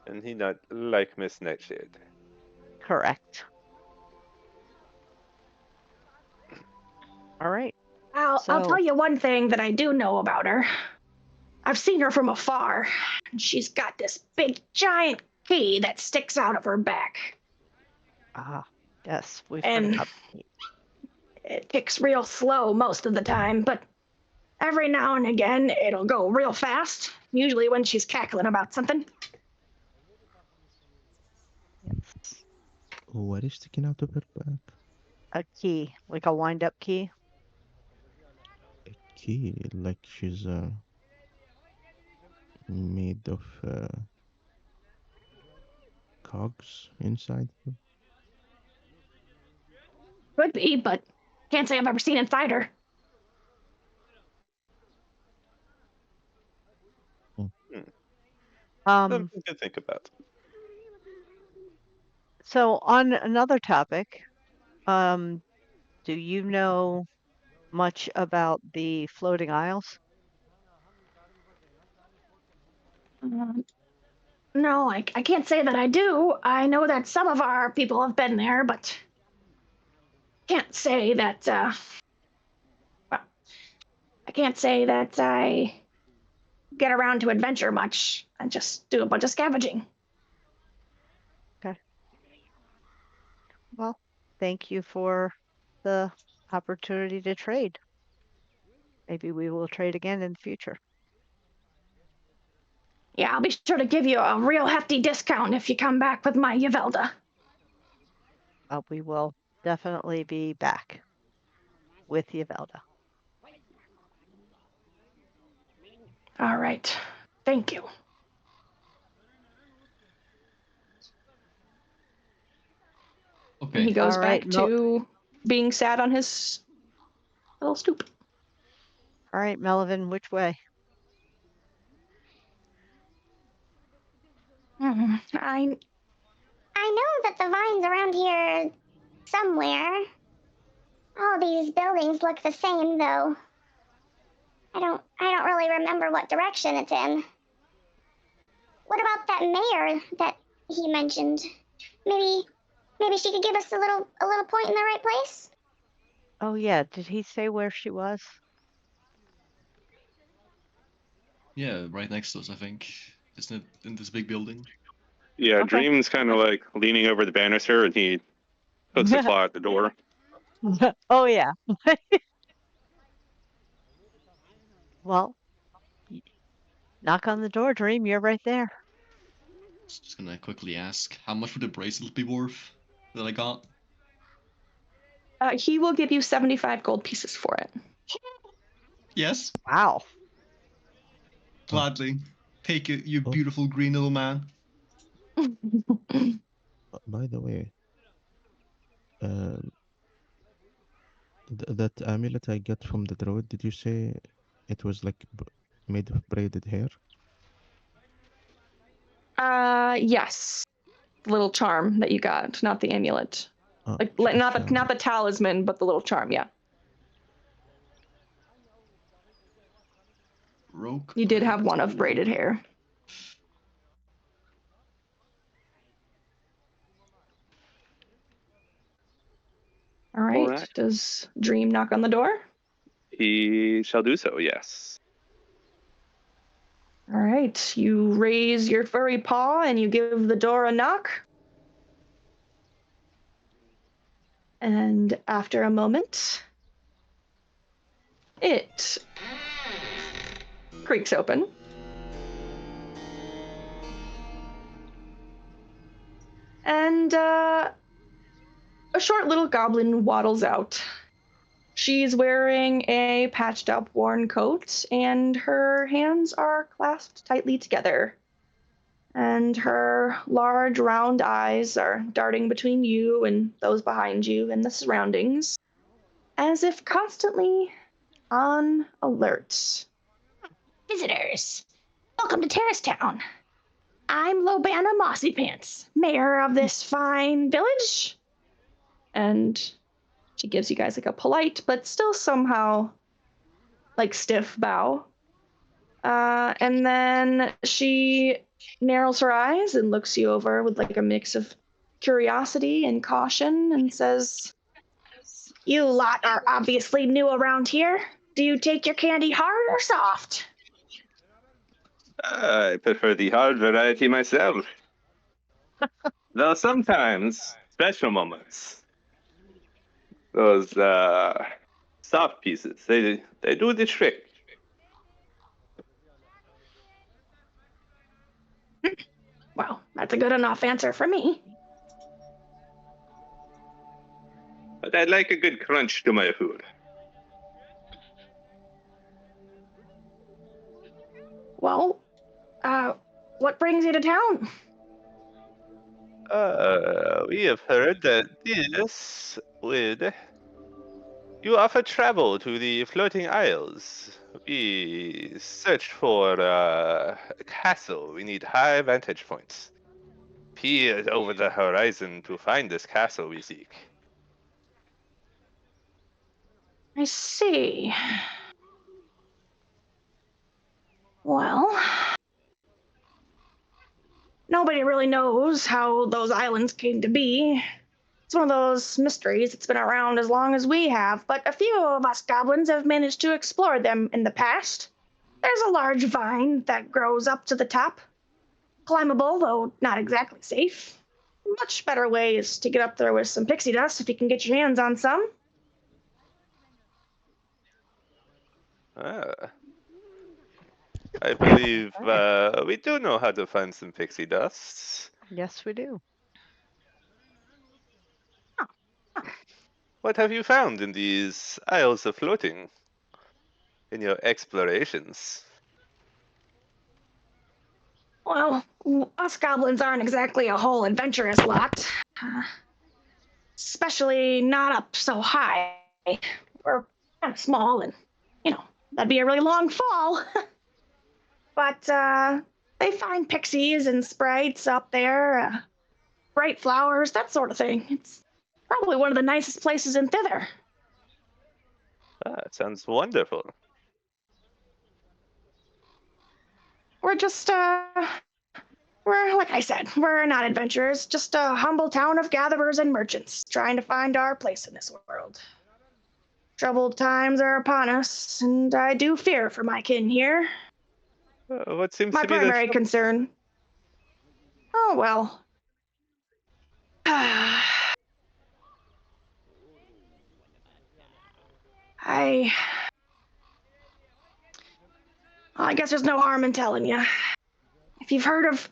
And he not like Miss Nightshade. Correct. All right. I'll So tell you one thing that I do know about her. I've seen her from afar, and she's got this big giant key that sticks out of her back. yes, we've heard And about. it ticks real slow most of the time, but every now and again it'll go real fast, usually when she's cackling about something. Yes. What is sticking out of her back? A key, like a wind-up key. A key, like she's made of cogs inside her. Could be, but can't say I've ever seen inside her. Something to think about. So on another topic, do you know much about the floating isles? No, I can't say that I do. I know that some of our people have been there, but can't say that. Well, I can't say that I get around to adventure much. I just do a bunch of scavenging. Okay. Well, thank you for the opportunity to trade. Maybe we will trade again in the future. Yeah, I'll be sure to give you a real hefty discount if you come back with my Yavelda. We will definitely be back with Yavelda. All right. Thank you. Okay. And he goes All right, back to being sad on his little stoop. All right, Melvin, which way? I know that the vines around here somewhere. All these buildings look the same, though. I don't really remember what direction it's in. What about that mayor that he mentioned? Maybe she could give us a little point in the right place? Oh yeah, did he say where she was? Yeah, right next to us, I think. Isn't it in this big building? Yeah, Okay. Dream's kind of like leaning over the banister, and he puts a claw at the door. Oh yeah. Well, knock on the door, Dream. You're right there. Just gonna quickly ask, how much would the bracelet be worth that I got? He will give you 75 gold pieces for it. Yes, Wow. gladly. Take it, you Oh. beautiful green little man. By the way, that amulet I got from the druid, did you say it was like made of braided hair? Yes. The little charm that you got, not the amulet. Not the talisman, but the little charm, yeah. Rogue. You did have one of braided hair. All right. All right. Does Dream knock on the door? He shall do so, yes. All right. You raise your furry paw and you give the door a knock. And after a moment, it creaks open. And a short little goblin waddles out. She's wearing a patched up, worn coat, and her hands are clasped tightly together. And her large, round eyes are darting between you and those behind you and the surroundings, as if constantly on alert. Visitors, welcome to Terrace Town. I'm Lobana Mossypants, mayor of this fine village. And she gives you guys like a polite, but still somehow like stiff bow. And then she narrows her eyes and looks you over with like a mix of curiosity and caution and says, "You lot are obviously new around here. Do you take your candy hard or soft?" I prefer the hard variety myself. Though sometimes, special moments, those soft pieces, they do the trick. Well, that's a good enough answer for me. But I like a good crunch to my food. Well, what brings you to town? We have heard that this would... You offer travel to the floating isles. We searched for a castle. We need high vantage points. Peer over the horizon to find this castle we seek. I see. Well, nobody really knows how those islands came to be. It's one of those mysteries that's been around as long as we have, but a few of us goblins have managed to explore them in the past. There's a large vine that grows up to the top. Climbable, though not exactly safe. Much better way is to get up there with some pixie dust if you can get your hands on some. I believe we do know how to find some pixie dusts. Yes, we do. What have you found in these isles of floating? In your explorations? Well, us goblins aren't exactly a whole adventurous lot. especially not up so high. We're kind of small, and that'd be a really long fall. But they find pixies and sprites up there, bright flowers, that sort of thing. It's probably one of the nicest places in thither. It sounds wonderful. We're just we're, like I said, we're not adventurers, just a humble town of gatherers and merchants trying to find our place in this world. Troubled times are upon us, and I do fear for my kin here. What seems My to be the primary trouble? concern. Oh, well. I guess there's no harm in telling you. If you've heard of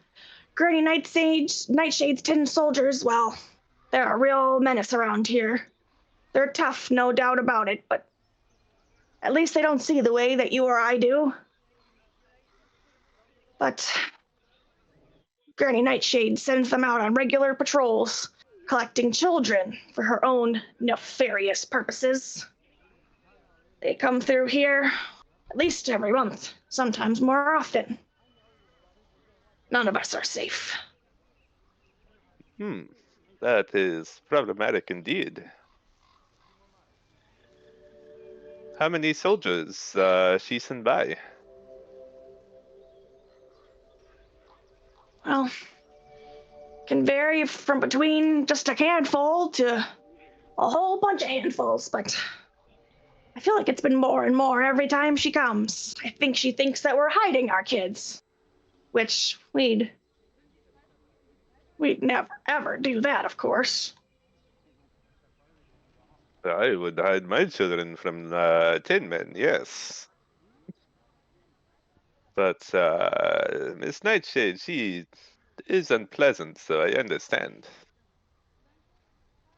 Granny Nightshade's tin soldiers, well, they're a real menace around here. They're tough, no doubt about it, but at least they don't see the way that you or I do. But Granny Nightshade sends them out on regular patrols, collecting children for her own nefarious purposes. They come through here at least every month, sometimes more often. None of us are safe. That is problematic indeed. How many soldiers she sent by? Well, can vary from between just a handful to a whole bunch of handfuls, but I feel like it's been more and more every time she comes. I think she thinks that we're hiding our kids, which we'd never ever do that, of course. I would hide my children from Tin Men, yes. But Miss Nightshade, she is unpleasant, so I understand.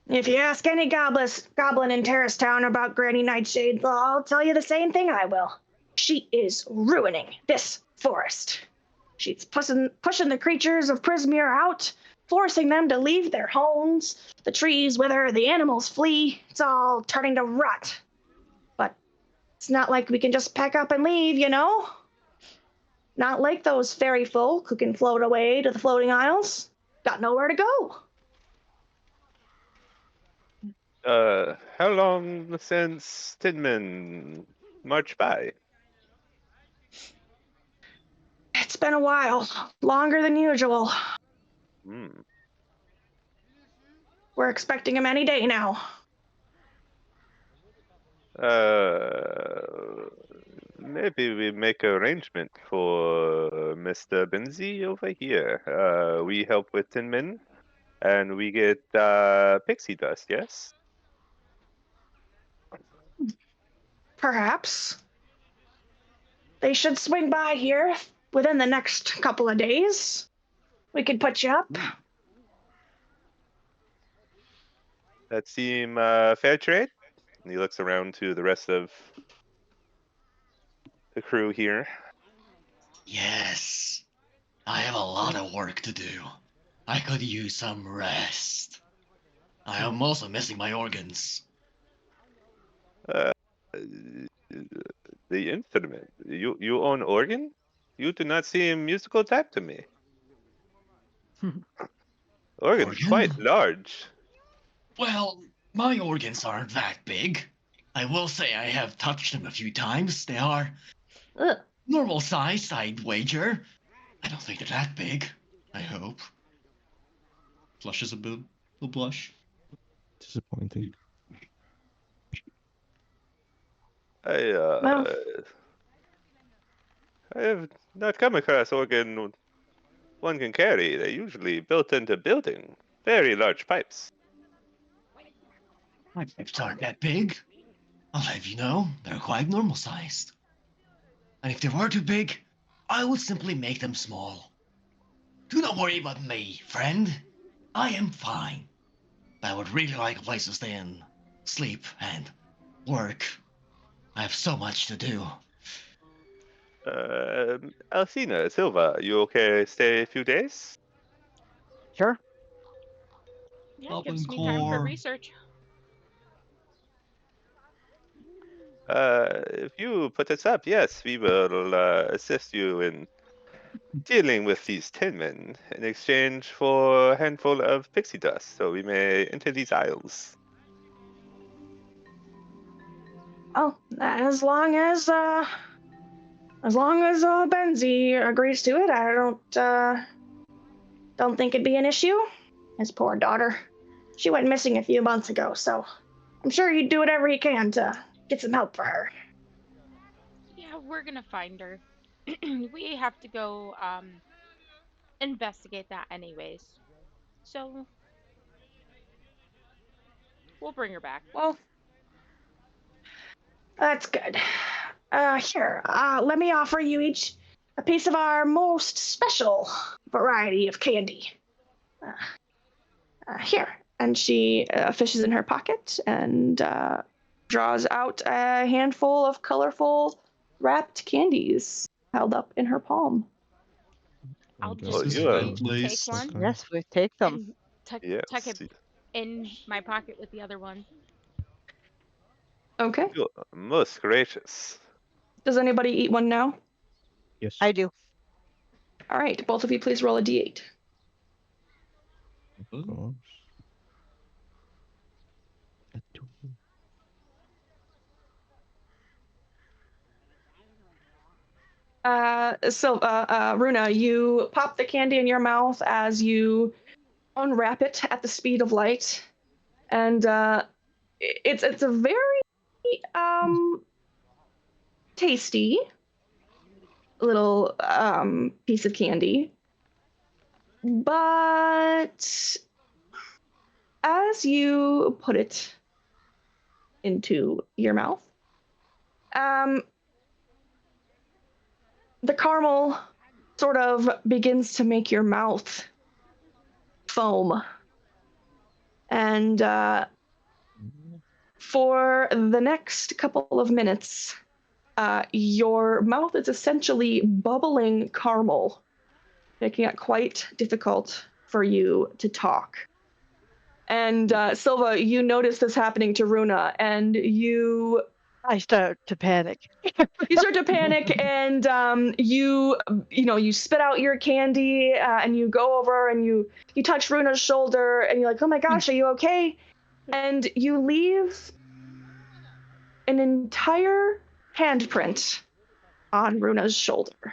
If you ask any goblin in Terrace Town about Granny Nightshade, I'll tell you the same thing I will. She is ruining this forest. She's pushing the creatures of Prismere out, forcing them to leave their homes. The trees wither, the animals flee. It's all turning to rot. But it's not like we can just pack up and leave, you know? Not like those fairy folk who can float away to the floating isles. Got nowhere to go. How long since Tin Men marched by? It's been a while, longer than usual. We're expecting him any day now. Maybe we make arrangement for Mr. Benzie over here. We help with Tin Men, and we get pixie dust, yes? Perhaps. They should swing by here within the next couple of days. We could put you up. That seem fair trade? And he looks around to the rest of the crew here. Yes. I have a lot of work to do. I could use some rest. I am also missing my organs. The instrument. You own organ? You do not seem musical type to me. Organ's Organ? quite large. Well, my organs aren't that big. I will say I have touched them a few times. They are normal size, I'd wager. I don't think they're that big. I hope. Flushes a bit. A blush. Disappointing. I have not come across organ one can carry. They're usually built into building. Very large pipes. My pipes aren't that big. I'll have you know, they're quite normal sized. And if they were too big, I would simply make them small. Do not worry about me, friend. I am fine. But I would really like a place to stay and sleep and work. I have so much to do. Alcina, Silva, you okay stay a few days? Sure. Yeah, Goblin gives me time for core. research. If you put us up, yes, we will assist you in dealing with these tin men in exchange for a handful of pixie dust, so we may enter these isles. Oh, as long as Benzie agrees to it, I don't think it'd be an issue. His poor daughter, she went missing a few months ago, so I'm sure he'd do whatever he can to get some help for her. Yeah, we're gonna find her. We have to go investigate that anyways. So we'll bring her back. Well, that's good. Here, let me offer you each a piece of our most special variety of candy. Here. And she fishes in her pocket and draws out a handful of colorful wrapped candies held up in her palm. I'll God, just This is you are- well take placed. one Yes, we take them. and tuck Yes, it in my pocket with the other one. Okay. you are most gracious. Does anybody eat one now? yes. I do. All right. Both of you, please roll a d8. Of course. A 2. Runa, you pop the candy in your mouth as you unwrap it at the speed of light, and it's a very tasty little piece of candy, but as you put it into your mouth, the caramel sort of begins to make your mouth foam. And for the next couple of minutes, your mouth is essentially bubbling caramel, making it quite difficult for you to talk. And Silva, you notice this happening to Runa, and you start to panic. start to panic, and you spit out your candy, and you go over and you touch Runa's shoulder, and you're like, oh my gosh, are you okay? And you leave an entire handprint on Runa's shoulder,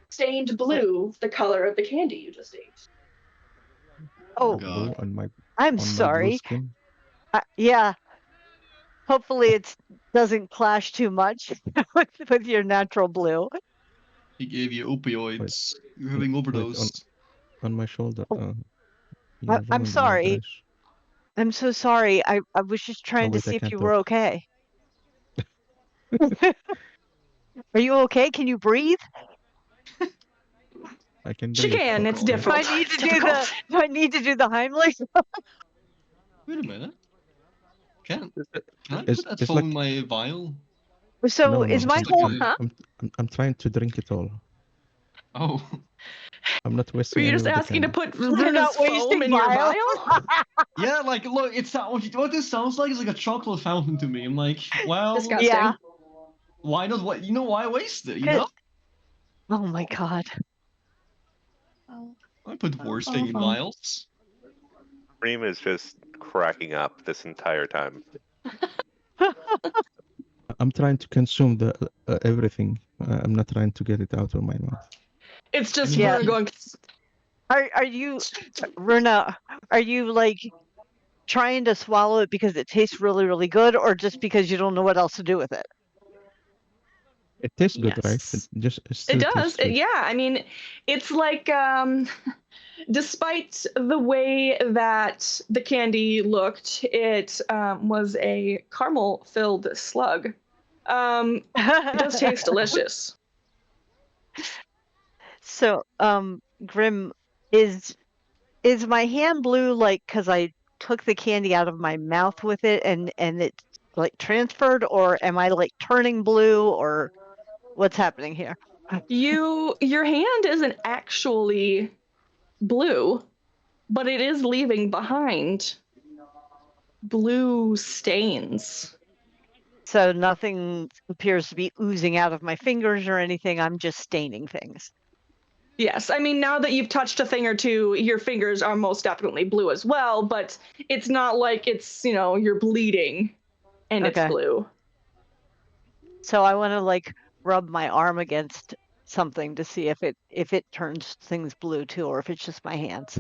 stained blue, the color of the candy you just ate. Oh, God. Blue on my I'm blue sorry. skin. Yeah. Hopefully it doesn't clash too much with your natural blue. He gave you opioids. You're having Wait, overdose. on my shoulder. Oh, You I'm ruined my sorry. dress. I'm so sorry. I was just trying to wait, I see if can't you talk. were okay. Are you okay? Can you breathe? I can She breathe. can. but, It's Do difficult. I need It's to do the difficult. do I need to do the Heimlich? Wait a minute. Can I It's- put that it's phone like- in my vial? So No, is no, my Just whole like Huh? I'm trying to drink it all. Oh, I'm not Were wasting you any just of the asking to candy. put You're not Runa's foam wasting in your vial? vial? yeah. Like, look, it's not what this sounds like is like a chocolate fountain to me. I'm like, well, Disgusting. Yeah. why not? What why waste it? You know, Oh my god. I put worse thing in vials. Reem is just cracking up this entire time. I'm trying to consume the everything. I'm not trying to get it out of my mouth. It's just Yeah. Runa going. Are you Runa, are you like trying to swallow it because it tastes really, really good, or just because you don't know what else to do with it? It tastes good, right? Yes. It still It does. tastes good. Yeah, I mean, it's like despite the way that the candy looked, it was a caramel-filled slug. It does taste delicious. So, Grim, is my hand blue like because I took the candy out of my mouth with it and it's like transferred, or am I like turning blue, or what's happening here? Your hand isn't actually blue. but it is leaving behind blue stains. So nothing appears to be oozing out of my fingers or anything. I'm just staining things. Yes, I mean, now that you've touched a thing or two, your fingers are most definitely blue as well, but it's not like it's, you're bleeding and it's Okay. blue. So I want to like rub my arm against something to see if it turns things blue too, or if it's just my hands.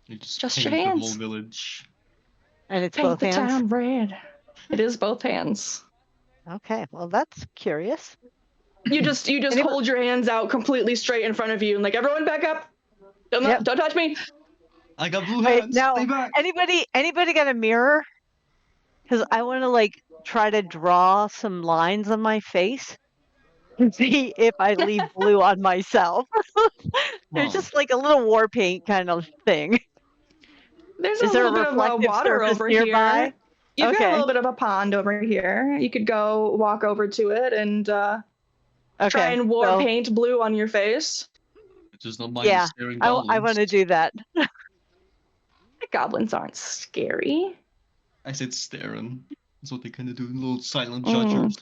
You Just paint your the hands. whole village. And it's Paint both the hands? town red. It is both hands. Okay, well that's curious. You just Anybody- hold your hands out completely straight in front of you and like, everyone back up. Yep. Don't touch me. I got blue Wait, hands. now Stay back. anybody got a mirror? Because I want to like try to draw some lines on my face and see if I leave blue on myself. There's Wow. just like a little war paint kind of thing. There's Is a there a little bit of reflective water surface over nearby? here. You've got a Okay. little bit of a pond over here. You could go walk over to it and try Okay. and war So paint blue on your face. It's just not mind the yeah, staring I goblins. want to do that. The goblins aren't scary. I said staring. That's what they kind of do. Little silent Mm. judgers.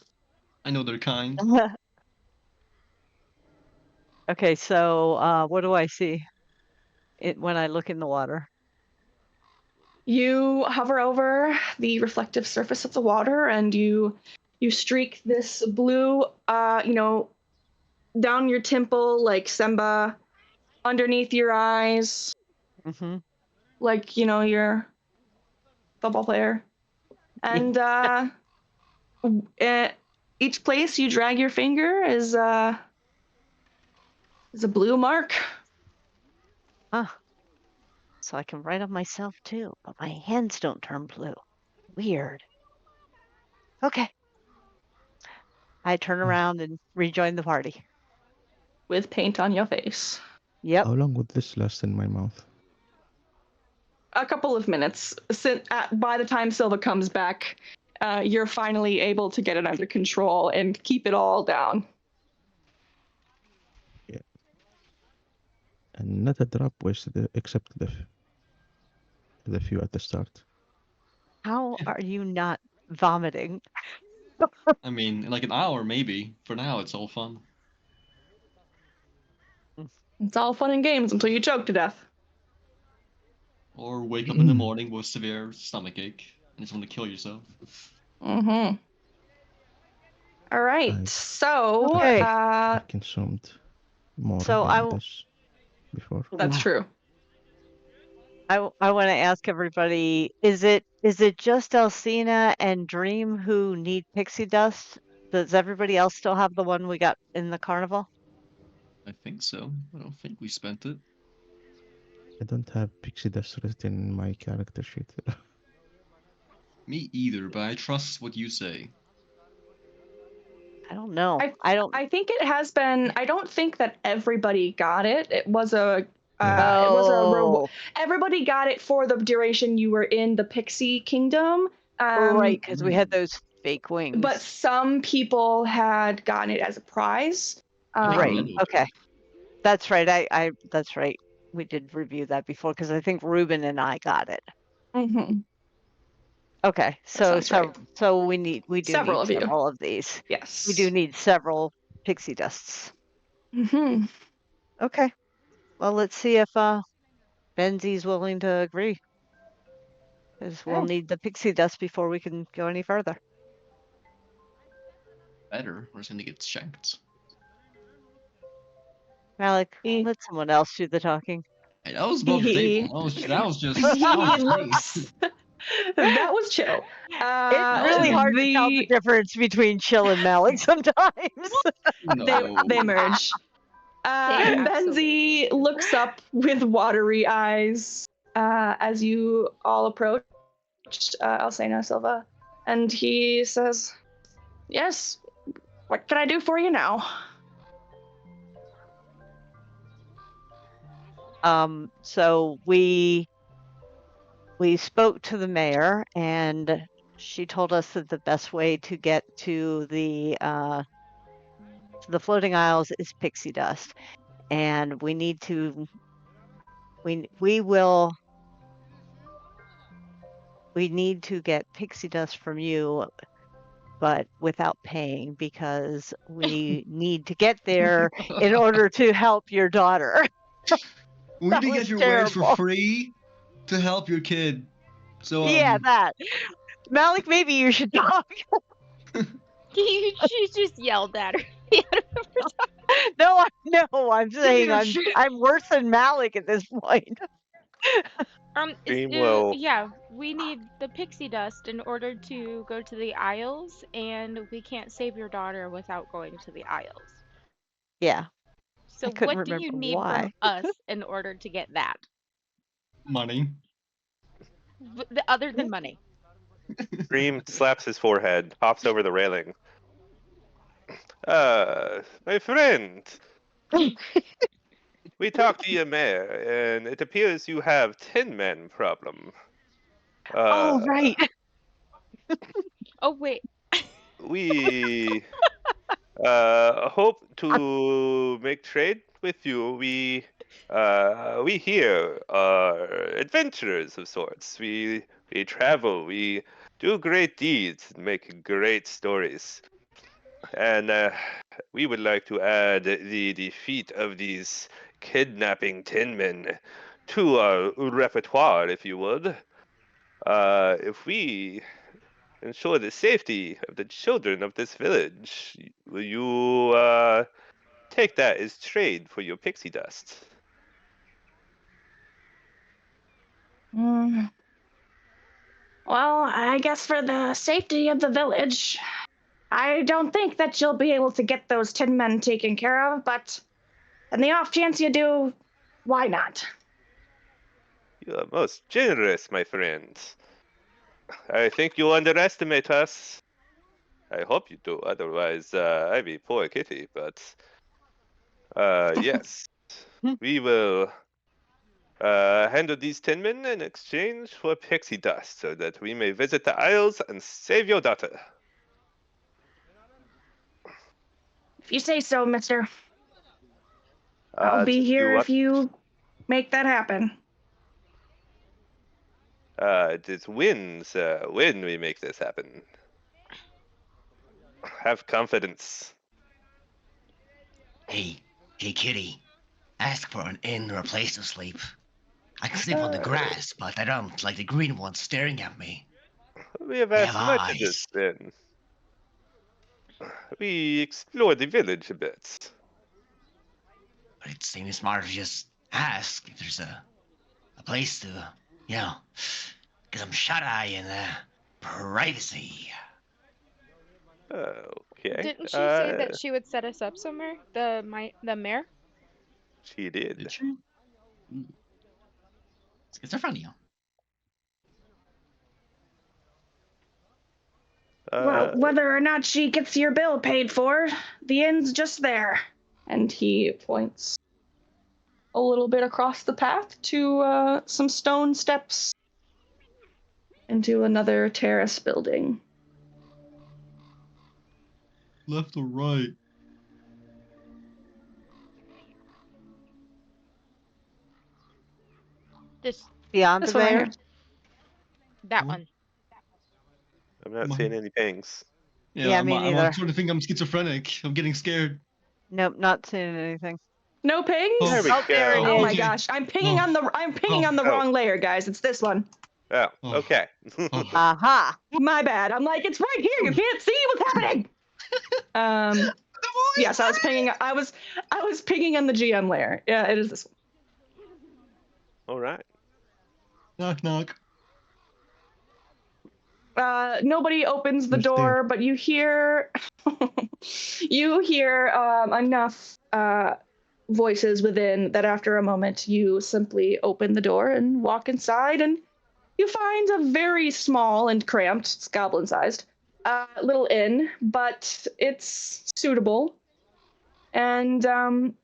I know they're kind. Okay, so what do I see when I look in the water? You hover over the reflective surface of the water and you streak this blue, down your temple like Semba, underneath your eyes, Mm-hmm. like, your football player. And each place you drag your finger is a blue mark. Huh. So I can write on myself too, but my hands don't turn blue. Weird. Okay. I turn around and rejoin the party. With paint on your face. Yep. How long would this last in my mouth? A couple of minutes. By the time Silva comes back, you're finally able to get it under control and keep it all down. And not a drop wasted except the few at the start. How are you not vomiting? I mean, in like an hour maybe. For now, it's all fun. It's all fun and games until you choke to death. Or wake up in the morning with severe stomachache and just want to kill yourself. Mm-hmm. All right. I- So, Okay. I consumed more So than this before. that's true. I want to ask everybody, is it just Alcina and Dream who need pixie dust? Does everybody else still have the one we got in the carnival? I think so. I don't think we spent it. I don't have pixie dust written in my character sheet. Me either, but I trust what you say. I don't know. I think it has been. I don't think that everybody got it. It was a. Oh. Everybody got it for the duration you were in the Pixie Kingdom. Right, because we had those fake wings. But some people had gotten it as a prize. Right. Um, Okay. That's right. I that's right. We did review that before because I think Ruben and I got it. Mm-hmm. Okay. So sounds right. so we do Several need of you. several of these. Yes. We do need several pixie dusts. Mm-hmm. Okay. Well, let's see if Benzi's willing to agree. Because we'll Okay. need the pixie dust before we can go any further. better. We're just gonna get shanked. Malik, Eh. let someone else do the talking. Hey, that was above the table. That was just. He That was me. looks. That was chill. It's really hard to tell the difference between Chill and Malik sometimes. No. They merge. Benzi looks up with watery eyes as you all approach Alcena Silva, and he says, "Yes, what can I do for you now?" So we spoke to the mayor, and she told us that the best way to get to the floating isles is pixie dust, and we need to. We will we need to get pixie dust from you, but without paying, because we need to get there in order to help your daughter. We That need to was get your wares for terrible. free to help your kid. So Yeah, that. Malik, maybe you should talk. She just yelled at her. No, I'm saying I'm worse than Malik at this point. Dream will. Yeah, we need the pixie dust in order to go to the Isles, and we can't save your daughter without going to the Isles. Yeah. So couldn't what do you remember need from why. us in order to get that? money. Other than money. Dream slaps his forehead, hops over the railing. My friend. We talked to your mayor, and it appears you have 10 men problem. Oh, right. Oh wait. We hope to make trade with you. We here are adventurers of sorts. We travel. We do great deeds and make great stories. And we would like to add the defeat of these kidnapping tin men to our repertoire, if you would. If we ensure the safety of the children of this village, will you take that as trade for your pixie dust? Mm. Well, I guess for the safety of the village, I don't think that you'll be able to get those 10 men taken care of, but in the off chance you do, why not? You are most generous, my friend. I think you underestimate us. I hope you do, otherwise I'd be poor kitty, but yes. We will handle these 10 men in exchange for pixie dust so that we may visit the Isles and save your daughter. If you say so, mister. I'll be Just do here what? if you make that happen. It is when we make this happen. Have confidence. Hey, kitty. Ask for an inn or a place to sleep. I can sleep on the grass, but I don't like the green ones staring at me. We have They asked have much of this eyes. then. We explore the village a bit. But it seems smarter to just ask if there's a place to, get some shut-eye and privacy. Okay. Didn't she say that she would set us up somewhere? The mayor? She did. Did she? Schizophrenia. Well, whether or not she gets your bill paid for, the inn's just there. And he points a little bit across the path to some stone steps into another terrace building. Left or right? Beyond This the one right mayor? here. That What? one. I'm not Mine. seeing any pangs. Yeah, me I'm neither. sort of think I'm schizophrenic. I'm getting scared. Nope, not seeing anything. No pings? Oh. There we Oh, there it go. Oh is. my Okay. gosh, I'm pinging Oh. on the Oh. wrong layer, guys. It's this one. Oh, Oh. okay. Oh. Aha. My bad. I'm like, it's right here. You can't see what's happening. Yes, I was pinging. I was pinging on the GM layer. Yeah, it is this one. All right. Knock knock. Nobody opens the Who's door, there? but you hear enough voices within that after a moment you simply open the door and walk inside, and you find a very small and cramped, it's goblin-sized, little inn, but it's suitable. And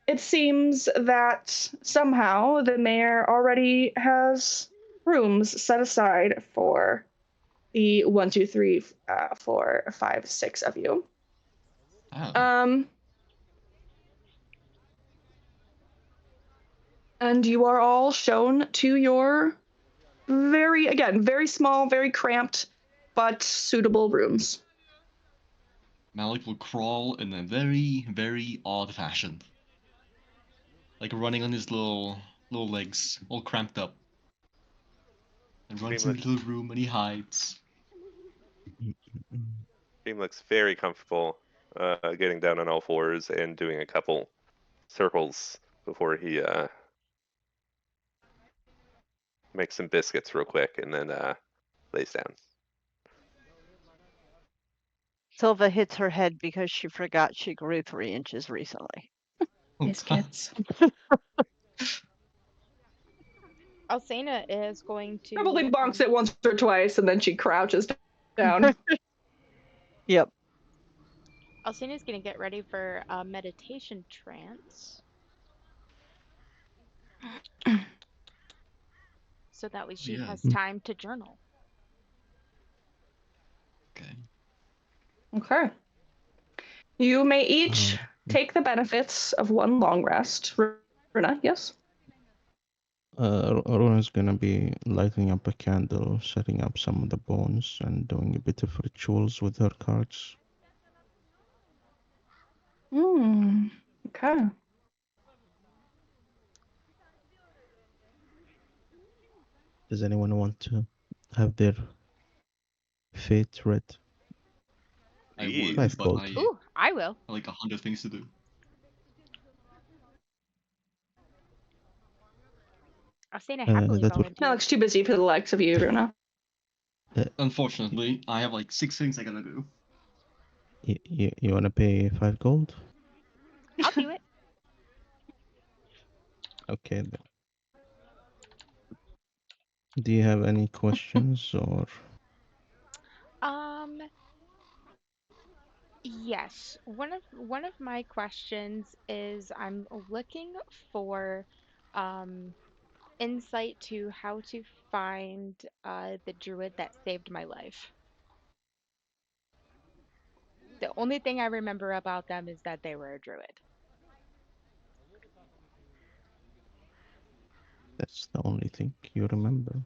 it seems that somehow the mayor already has rooms set aside for the 1, 2, 3, 4, 5, 6 of you. Oh. And you are all shown to your very small, very cramped, but suitable rooms. Malik will crawl in a very, very odd fashion. Like running on his little legs, all cramped up. And runs Dream, into the room and he hides. Dream looks very comfortable getting down on all fours and doing a couple circles before he makes some biscuits real quick and then lays down. Silva hits her head because she forgot she grew 3 inches recently. Biscuits. Alcena is going to Probably bonks it once or twice, and then she crouches down. Yep. Alcena's going to get ready for a meditation trance. So that way she has time to journal. Okay. Okay. You may each take the benefits of one long rest. Runa, yes? Rona's gonna be lighting up a candle, setting up some of the bones, and doing a bit of rituals with her cards. Okay. Does anyone want to have their fate read? I Jeez. would, 5 but gold. Ooh, I will. like 100 things to do. Alcena happily that would- volunteered. Malik's too busy for the likes of you, Runa. Unfortunately, I have like 6 things I gotta do. You wanna pay 5 gold? I'll do it. Okay then. Do you have any questions or? Yes. One of my questions is I'm looking for insight to how to find the druid that saved my life. The only thing I remember about them is that they were a druid. That's the only thing you remember.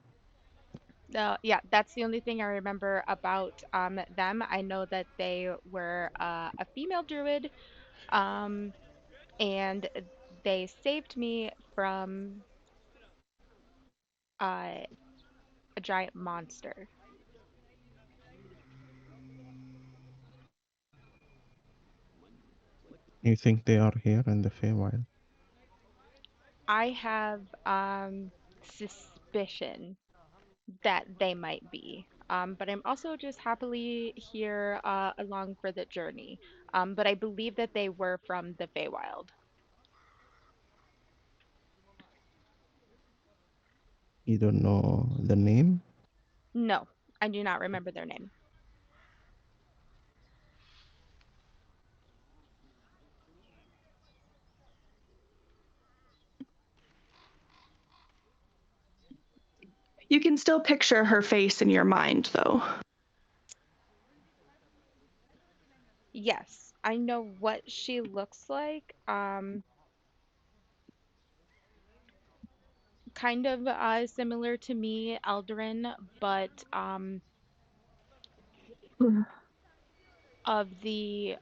Yeah, that's the only thing I remember about them. I know that they were a female druid, and they saved me from a giant monster. You think they are here in the Feywild? I have suspicion that they might be. But I'm also just happily here along for the journey. But I believe that they were from the Feywild. You don't know the name? No, I do not remember their name. You can still picture her face in your mind, though. Yes, I know what she looks like. Kind of similar to me, Eldarin, but of the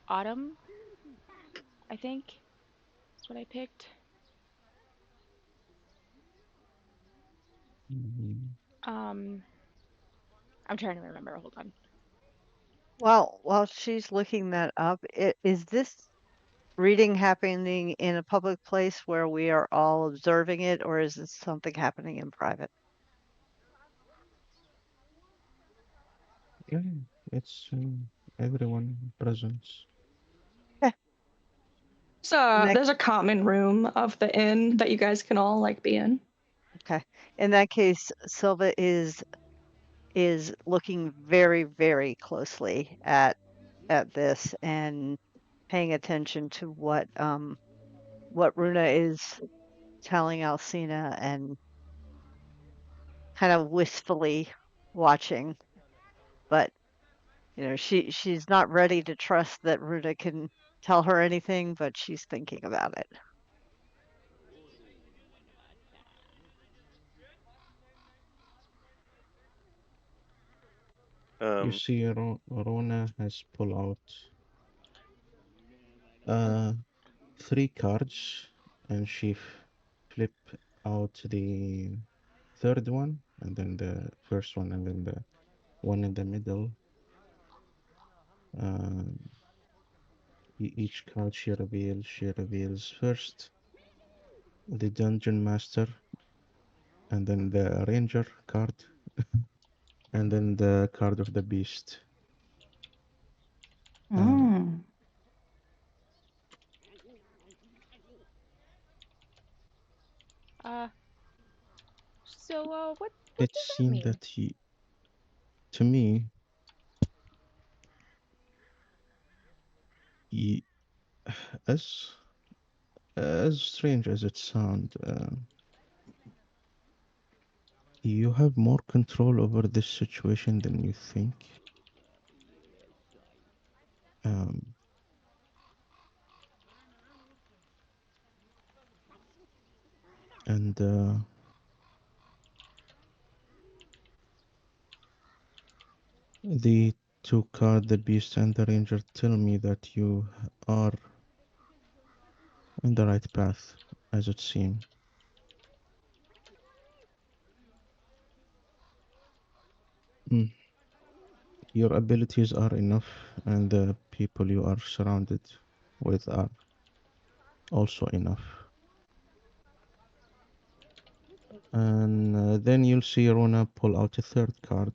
autumn, I think. That's what I picked. I'm trying to remember. Hold on. Well, while she's looking that up, is this reading happening in a public place where we are all observing it, or is this something happening in private? Yeah, it's everyone presents. There's a common room of the inn that you guys can all like be in. Okay. In that case, Silva is looking very, very closely at this and paying attention to what Runa is telling Alcina and kind of wistfully watching. But she's not ready to trust that Runa can tell her anything, but she's thinking about it. You see, Rona has pulled out 3 cards, and she flip out the third one, and then the first one, and then the one in the middle. Each card she reveals first the Dungeon Master, and then the Ranger card, and then the card of the Beast. Mm. So what It does that seemed mean? that to me, he, as strange as it sounds, you have more control over this situation than you think. Um, and the 2 cards, the Beast and the Ranger, tell me that you are on the right path, as it seems. Your abilities are enough, and the people you are surrounded with are also enough. And then you'll see Rona pull out a third card.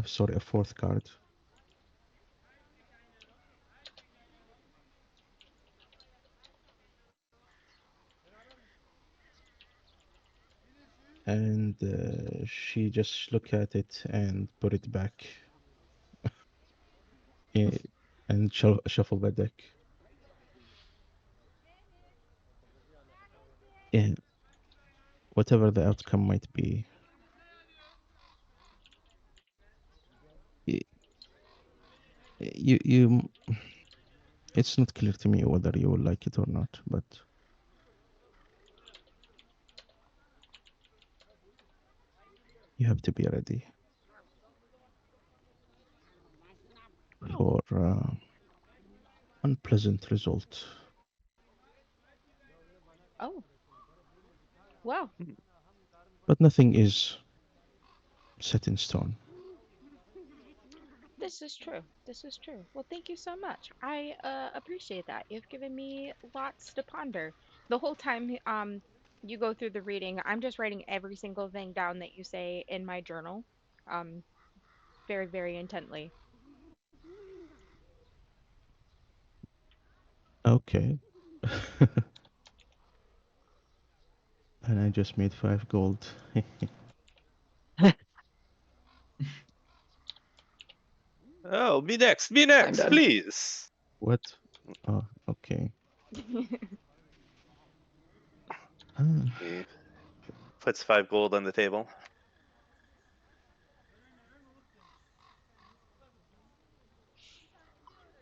Sorry, a fourth card. And she just look at it and put it back and shuffle the deck. Yeah, whatever the outcome might be, you it's not clear to me whether you will like it or not, but you have to be ready for unpleasant result. Oh, well, But nothing is set in stone. this is true. This is true. Well, thank you so much. I appreciate that. You've given me lots to ponder. The whole time you go through the reading, I'm just writing every single thing down that you say in my journal. Um, very, very intently. Okay. And I just made 5 gold. Oh, be next, I'm done. please. What? Oh, okay. Ah, He puts 5 gold on the table.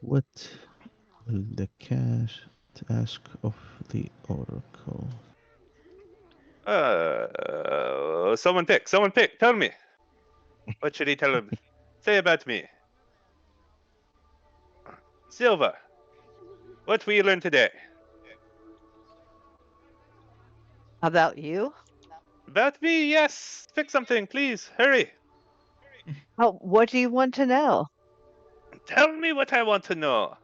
what will the cast ask of the oracle? Someone pick. Someone pick. Tell me. What should he tell him? Say about me. Silva, what will you learn today? How about you? About me, yes. Pick something, please. Hurry. Oh, what do you want to know? Tell me what I want to know.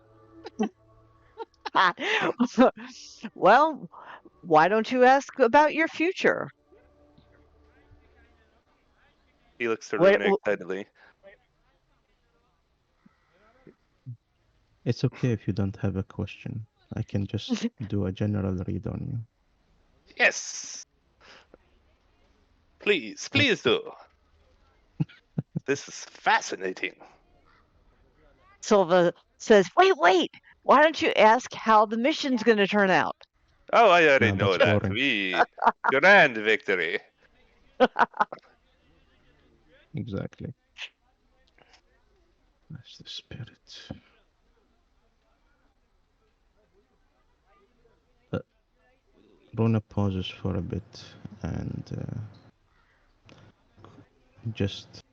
Well, why don't you ask about your future? He looks to What, Runa excitedly. It's okay if you don't have a question. I can just do a general read on you. Yes. Please, Okay. please do. This is fascinating. Silva says, wait, why don't you ask how the mission's going to turn out? Oh, I already No, know that's that. boring. We grand victory. Exactly. That's the spirit. Uh, Rona pauses for a bit and just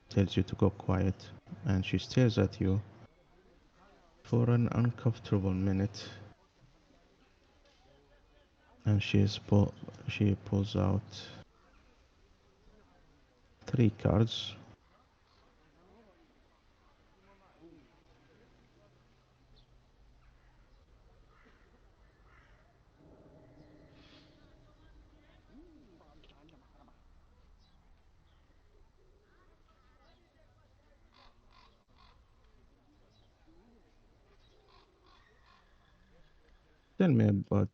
tells you to go quiet, and she stares at you for an uncomfortable minute, and she pulls out 3 cards. Tell me about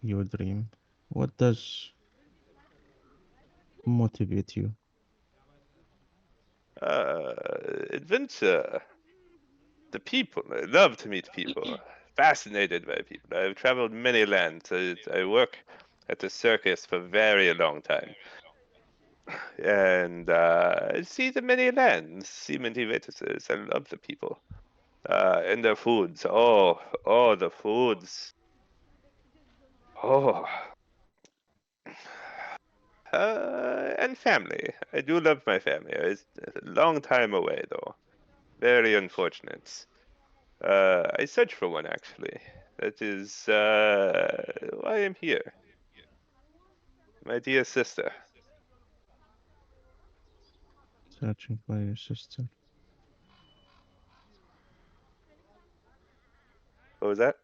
your dream. What does motivate you? Adventure. The people. I love to meet people. Fascinated by people. I've traveled many lands. I work at the circus for a very long time. And see the many lands, see many visitors. I love the people. And their foods. Oh, the foods. Oh. And family. I do love my family. It's a long time away, though. Very unfortunate. I search for one, actually. That is why I'm here. My dear sister. Searching for your sister. What was that?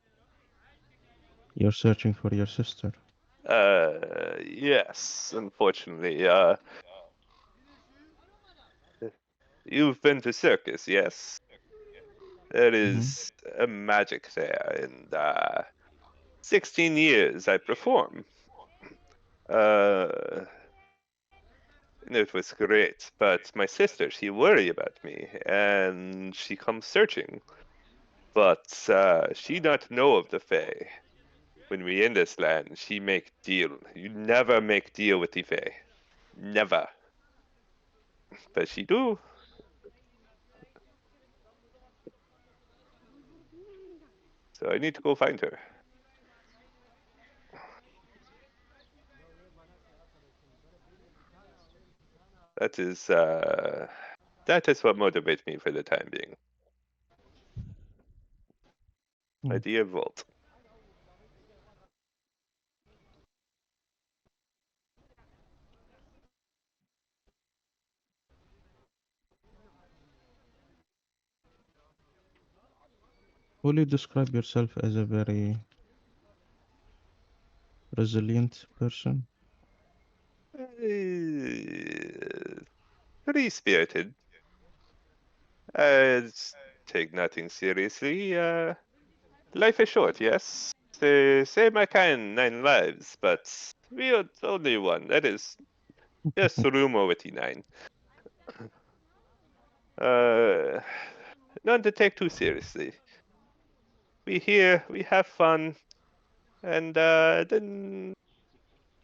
You're searching for your sister. Yes, unfortunately. You've been to circus, yes? There Mm-hmm. is a magic there, and 16 years I perform. Uh, and it was great, but my sister, she worry about me, and she comes searching. But she not know of the Fae. When we in this land, she make deal. You never make deal with the Fae. Never. But she do. So I need to go find her. That is that is what motivates me for the time being. My Hmm. dear Volt. Will you describe yourself as a very resilient person? Free spirited. Uh, take nothing seriously. Life is short, yes. They say my kind 9 lives, but we are only one. That is just rumor with the 9. Uh, none to take too seriously. We here, we have fun, and then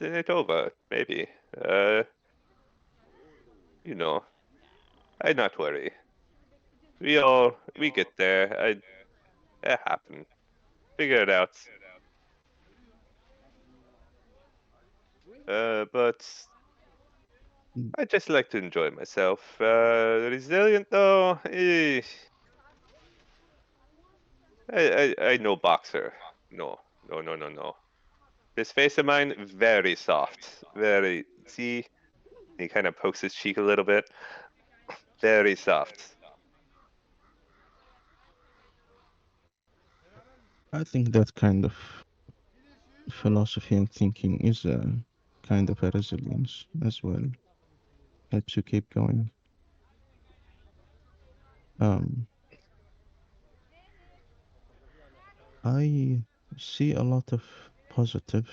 it's over. Maybe. Uh, you know, I not worry. We get there. It happen. Figure it out. But Mm. I just like to enjoy myself. Resilient though, I no boxer. No, no, no, no, no. This face of mine, very soft. Very, see, he kind of pokes his cheek a little bit. Very soft. I think that kind of philosophy and thinking is a kind of a resilience as well. Helps you keep going. Um, I see a lot of positive,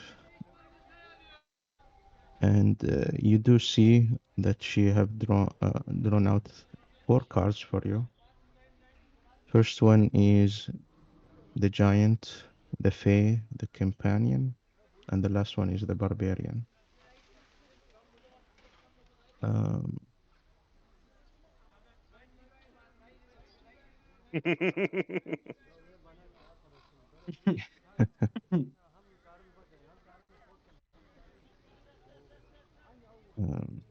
and you do see that she have drawn out 4 cards for you. First one is the giant, the fae, the companion, and the last one is the barbarian. Um, um,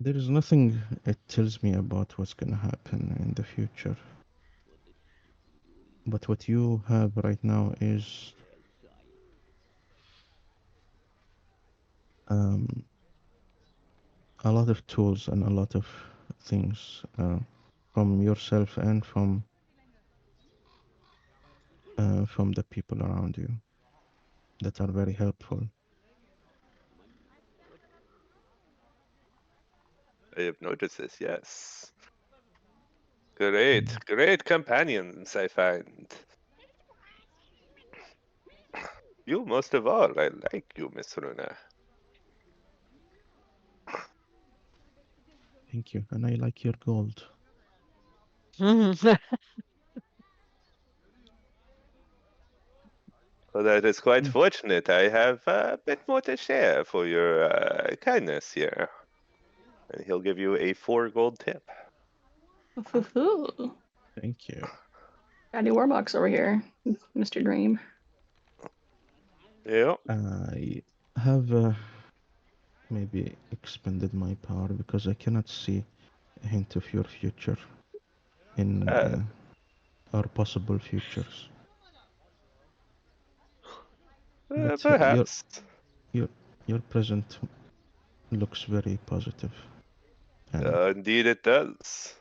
There is nothing it tells me about what's gonna happen in the future. But what you have right now is um, a lot of tools and a lot of things from yourself and from the people around you that are very helpful. I have noticed this, yes. Great, great companions, I find. You most of all, I like you, Miss Runa. Thank you, and I like your gold. Well, that is quite fortunate. I have a bit more to share for your kindness here. And he'll give you a 4 gold tip. Got Thank you. any warbucks over here, Mr. Dream? Yep. I have maybe expended my power because I cannot see a hint of your future in our possible futures. But Perhaps. your your present looks very positive. And Indeed it does.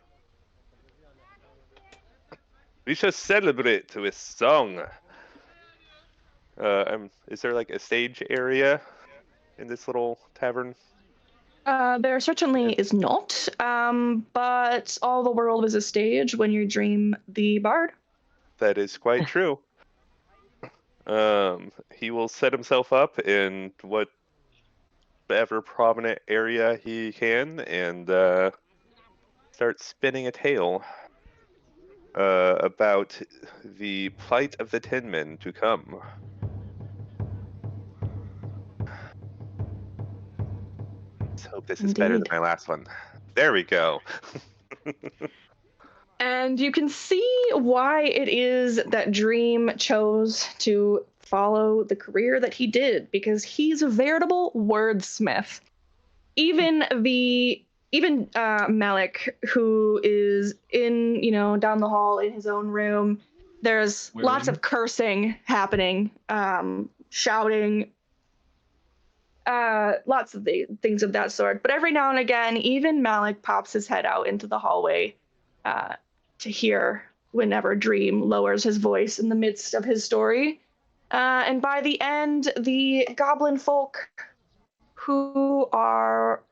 We shall celebrate with song. Is there like a stage area in this little tavern? There certainly is not, but all the world is a stage when you dream the bard. That is quite true. He will set himself up in whatever prominent area he can and start spinning a tale about the plight of the Tin Men to come. Let's hope this is better than Indeed. my last one. There we go. And you can see why it is that Dream chose to follow the career that he did, because he's a veritable wordsmith. Even Malik, who is in, down the hall in his own room, there's lots of cursing happening, shouting, lots of things of that sort. But every now and again, even Malik pops his head out into the hallway to hear whenever Dream lowers his voice in the midst of his story. And by the end, the goblin folk who are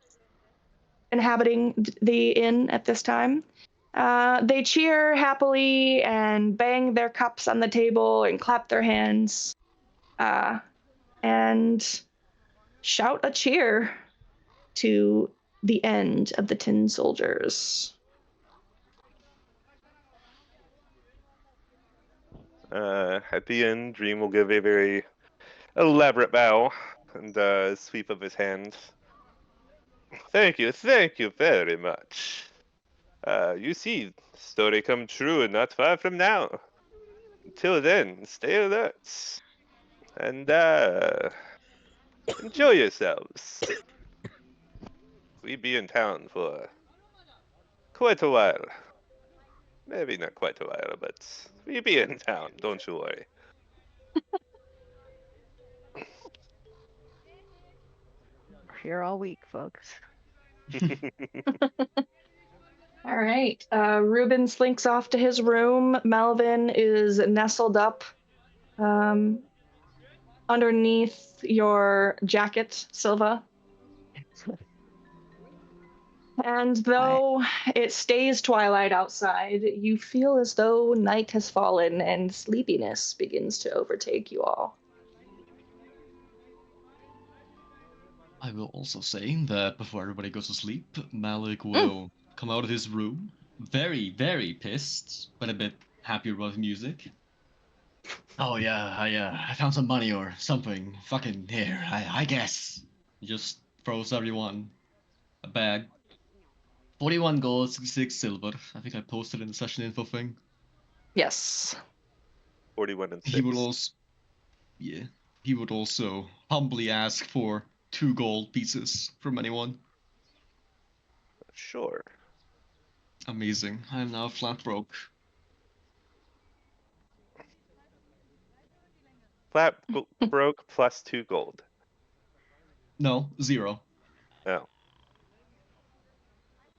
inhabiting the inn at this time, they cheer happily and bang their cups on the table and clap their hands and shout a cheer to the end of the Tin Soldiers. At the end, Dream will give a very elaborate bow and sweep of his hand. Thank you very much. You see, story come true and not far from now. Until then, stay alert. And enjoy yourselves. We be in town for quite a while. Maybe not quite a while, but we be in town, don't you worry. We're here all week, folks. All right. Ruben slinks off to his room. Melvin is nestled up underneath your jacket, Silva. And though it stays twilight outside, you feel as though night has fallen and sleepiness begins to overtake you all. I will also say that before everybody goes to sleep, Malik will come out of his room, very, very pissed, but a bit happier about the music. Oh yeah, I found some money or something. Fucking here, I guess. He just throws everyone a bag. 41 gold, 66 silver. I think I posted in the session info thing. Yes. 41 and 6. He would also humbly ask for 2 gold pieces from anyone. Sure. Amazing. I'm now flat broke. Broke plus 2 gold. No, 0. Oh.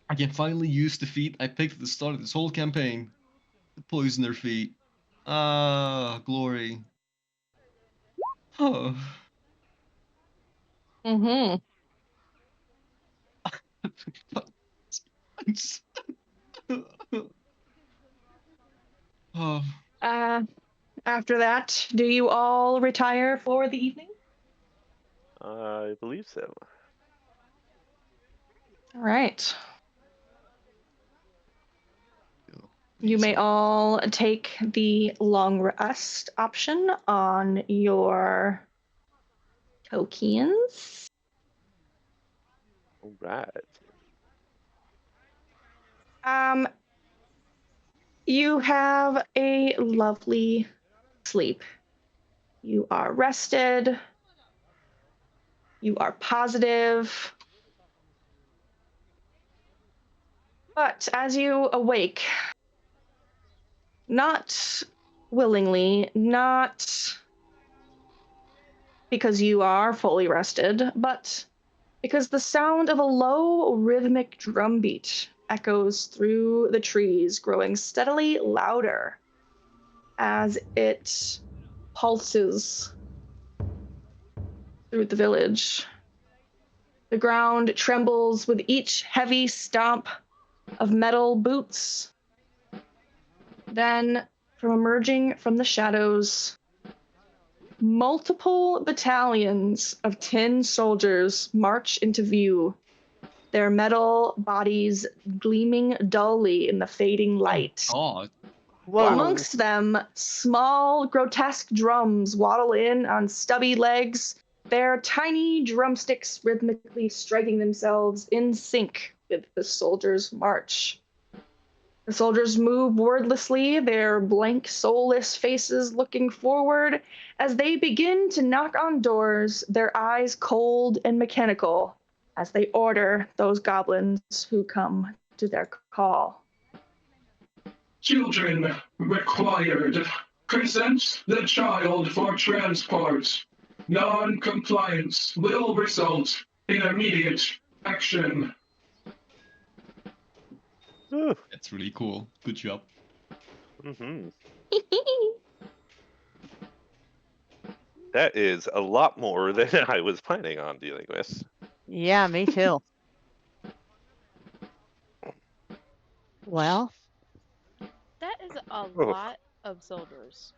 I can finally use the feat I picked at the start of this whole campaign. The Poisoner feat. Ah, glory. Oh. Mm-hmm. Oh. After that, do you all retire for the evening? I believe so. All right. You may all take the long rest option on your tokens. All right. You have a lovely sleep. You are rested. You are positive. But as you awake, not willingly, not because you are fully rested, but because the sound of a low rhythmic drumbeat echoes through the trees, growing steadily louder as it pulses through the village. The ground trembles with each heavy stomp of metal boots. Then, from emerging from the shadows, multiple battalions of tin soldiers march into view, their metal bodies gleaming dully in the fading light. God. Whoa. Amongst them, small, grotesque drums waddle in on stubby legs, their tiny drumsticks rhythmically striking themselves in sync with the soldiers' march. The soldiers move wordlessly, their blank, soulless faces looking forward as they begin to knock on doors, their eyes cold and mechanical as they order those goblins who come to their call. Children required. Present the child for transport. Non-compliance will result in immediate action. Ooh. That's really cool. Good job. Mm-hmm. That is a lot more than I was planning on dealing with. Yeah, me too. Well, That is a Oh. lot of soldiers.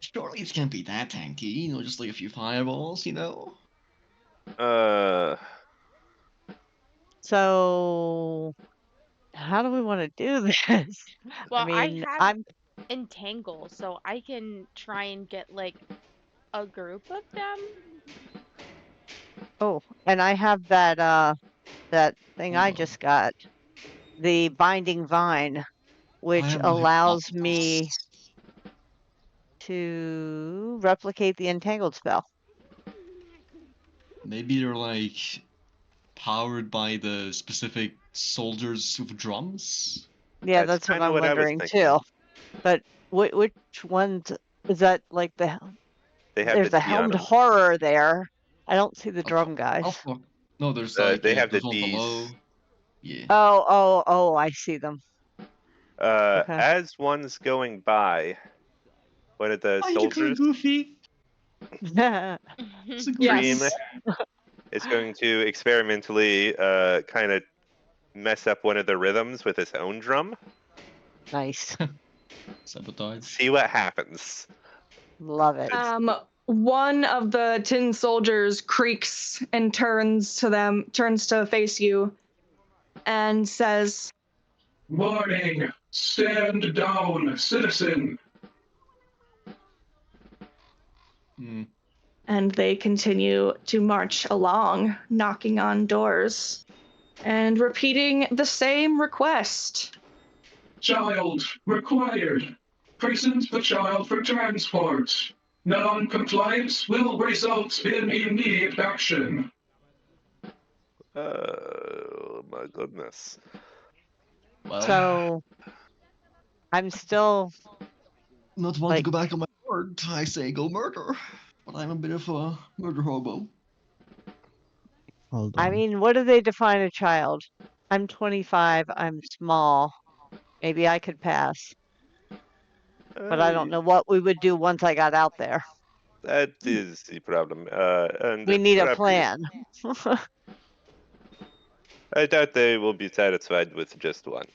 Surely it can't be that tanky. You know, just like a few fireballs, you know? so how do we want to do this? Well, I mean, have I'm entangle, so I can try and get like a group of them. and I have that thing I Hold on. just got, the binding vine, I which have allows me to replicate the entangled spell. Maybe they're like powered by the specific soldiers with drums? Yeah, That's that's what kinda I'm what I was wondering thinking. too. But which ones is that? Like They have there's the a helmed Tiana. horror there. I don't see the drum guys. Oh, fuck. No, there's like They have the there's one Ds. below. Yeah. Oh, I see them. Okay. As one's going by, one of the soldiers, Goofy. It's a goofy. Dream, Yes. is going to experimentally kind of mess up one of the rhythms with his own drum. Nice. Sabotage. See what happens. Love it. One of the tin soldiers creaks and turns to face you, and says, Warning! Stand down, citizen! and they continue to march along, knocking on doors and repeating the same request. Child required. Present the child for transport. Non-compliance will result in immediate action. my goodness. Well, So I'm still not want like- to go back on my word. I say go murder, but I'm a bit of a murder hobo. Hold on. I mean, what do they define a child? I'm 25, I'm small. Maybe I could pass, but I don't know what we would do once I got out there. That is the problem. And We need a perhaps- plan. I doubt they will be satisfied with just one.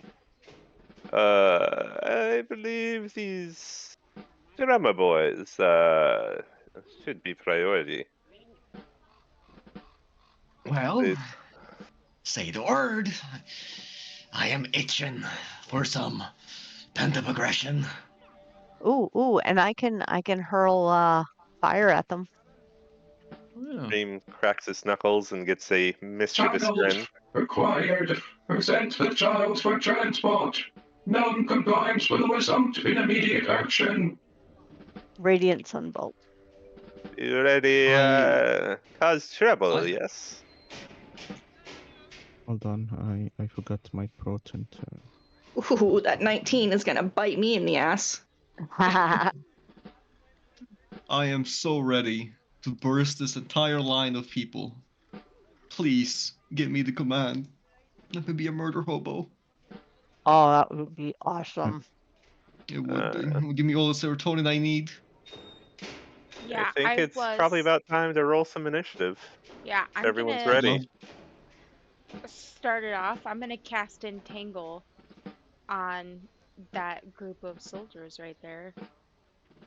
I believe these drama boys should be priority. Well, They- say the word. I am itching for some pent-up aggression. Ooh, and I can hurl fire at them. Yeah. Dream cracks his knuckles and gets a mischievous Child grin. required. Present the child for transport. Non-compliance will result in immediate action. Radiant sunbolt. You ready? Cause trouble, yes. Hold on. I forgot my proton. Ooh, that 19 is gonna bite me in the ass. I am so ready to burst this entire line of people. Please give me the command. Let me be a murder hobo. Oh, that would be awesome. It would be. It would give me all the serotonin I need. Yeah, I think it's probably about time to roll some initiative. Yeah, If I'm everyone's gonna ready. start it off. I'm gonna cast Entangle on that group of soldiers right there.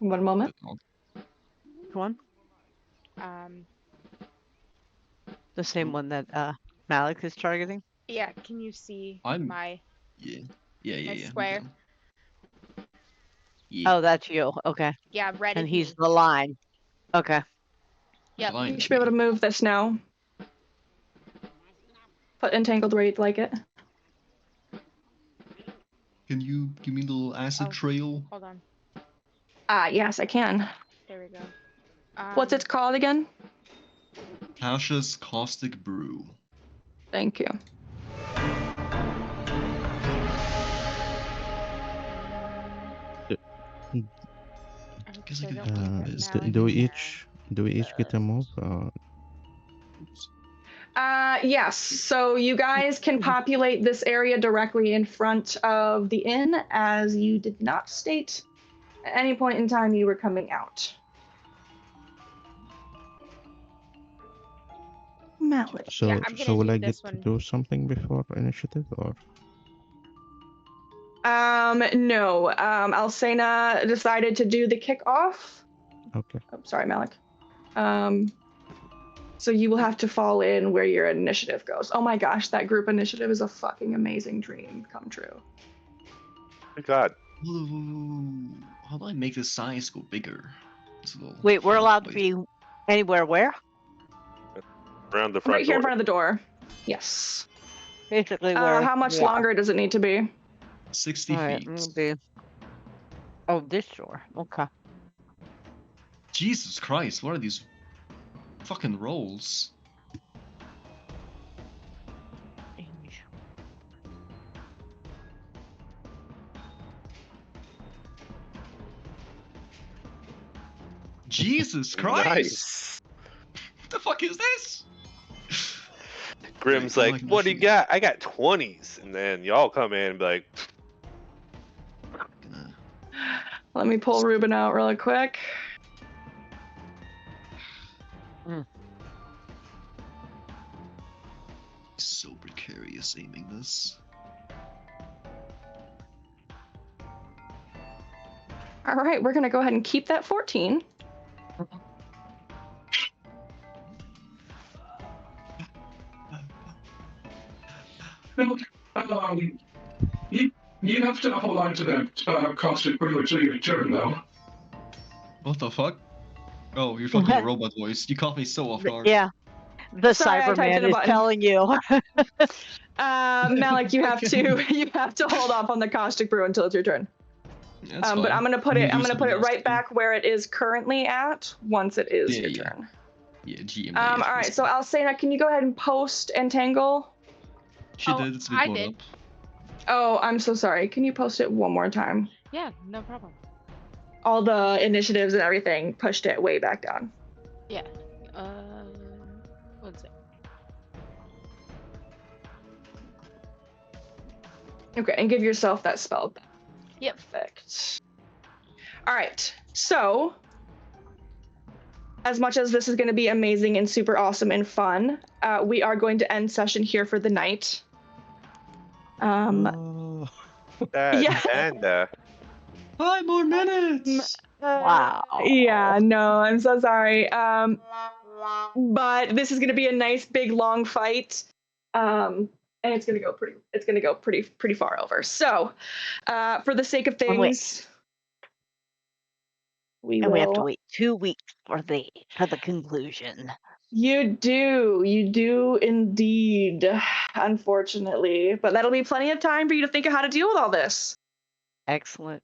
One moment. Come on. Um, The same one that Malik is targeting. yeah, can you see I'm- my Yeah. square? Yeah. Oh, that's you. Okay. Yeah, red And is he's me. the line. Okay. Yep. Line You is should be able me. to move this now. Put entangled where you'd like it. Can you give me the little acid Oh. trail? Hold on. Yes, I can. There we go. What's it called again? Tasha's Caustic Brew. Thank you. Guess I So could don't leave put it this- Malik Do we in there. each get a move? Oops. Yes. So you guys can populate this area directly in front of the inn, as you did not state at any point in time you were coming out. Malik. So Yeah, I'm so gonna will do I get this to one. do something before initiative or? No. Alcena decided to do the kickoff. Okay. Oh, sorry, Malik. So you will have to fall in where your initiative goes. Oh my gosh, that group initiative is a fucking amazing dream come true. Oh God. Ooh, how do I make the size go bigger? This little Wait, we're allowed to place. be anywhere where? Around the front Right here door. in front of the door. Yes. Basically where. How much yeah. longer does it need to be? 60 All right, feet. I'm gonna be. Oh, this door. Okay. Jesus Christ, what are these fucking rolls? Jesus Christ! Nice. What the fuck is this? Grim's Right, like, I what do you see. got? I got 20s. And then y'all come in and be like, Let me pull Ruben out really quick. So precarious aiming this. All right, we're gonna go ahead and keep that 14. Now, you have to hold on to that caustic brew until your turn, though. What the fuck? Oh, you're fucking a robot voice. You caught me so off guard. Yeah. The Sorry, I typed in Cyberman a is button. telling you. Malik, you have to hold off on the caustic brew until it's your turn. That's But fine. I'm gonna put I'm it gonna do something else right too. back where it is currently at once it is Yeah, your yeah. turn. Yeah, GM. All right, so Alcena, can you go ahead and post Entangle? She Oh, did. It's been I brought did. up. Oh, I'm so sorry. Can you post it one more time? Yeah, no problem. All the initiatives and everything pushed it way back down. Yeah. What's it? Okay, and give yourself that spell back. Yep. Perfect. All right. So, as much as this is going to be amazing and super awesome and fun, we are going to end session here for the night. Oh. That Yeah. panda. 5 more minutes. Wow. Yeah, no, I'm so sorry. But this is gonna be a nice big long fight. And it's gonna go pretty far over. So for the sake of And we- things, we And we have to will. wait 2 weeks for the conclusion. You do indeed, unfortunately. But that'll be plenty of time for you to think of how to deal with all this. Excellent.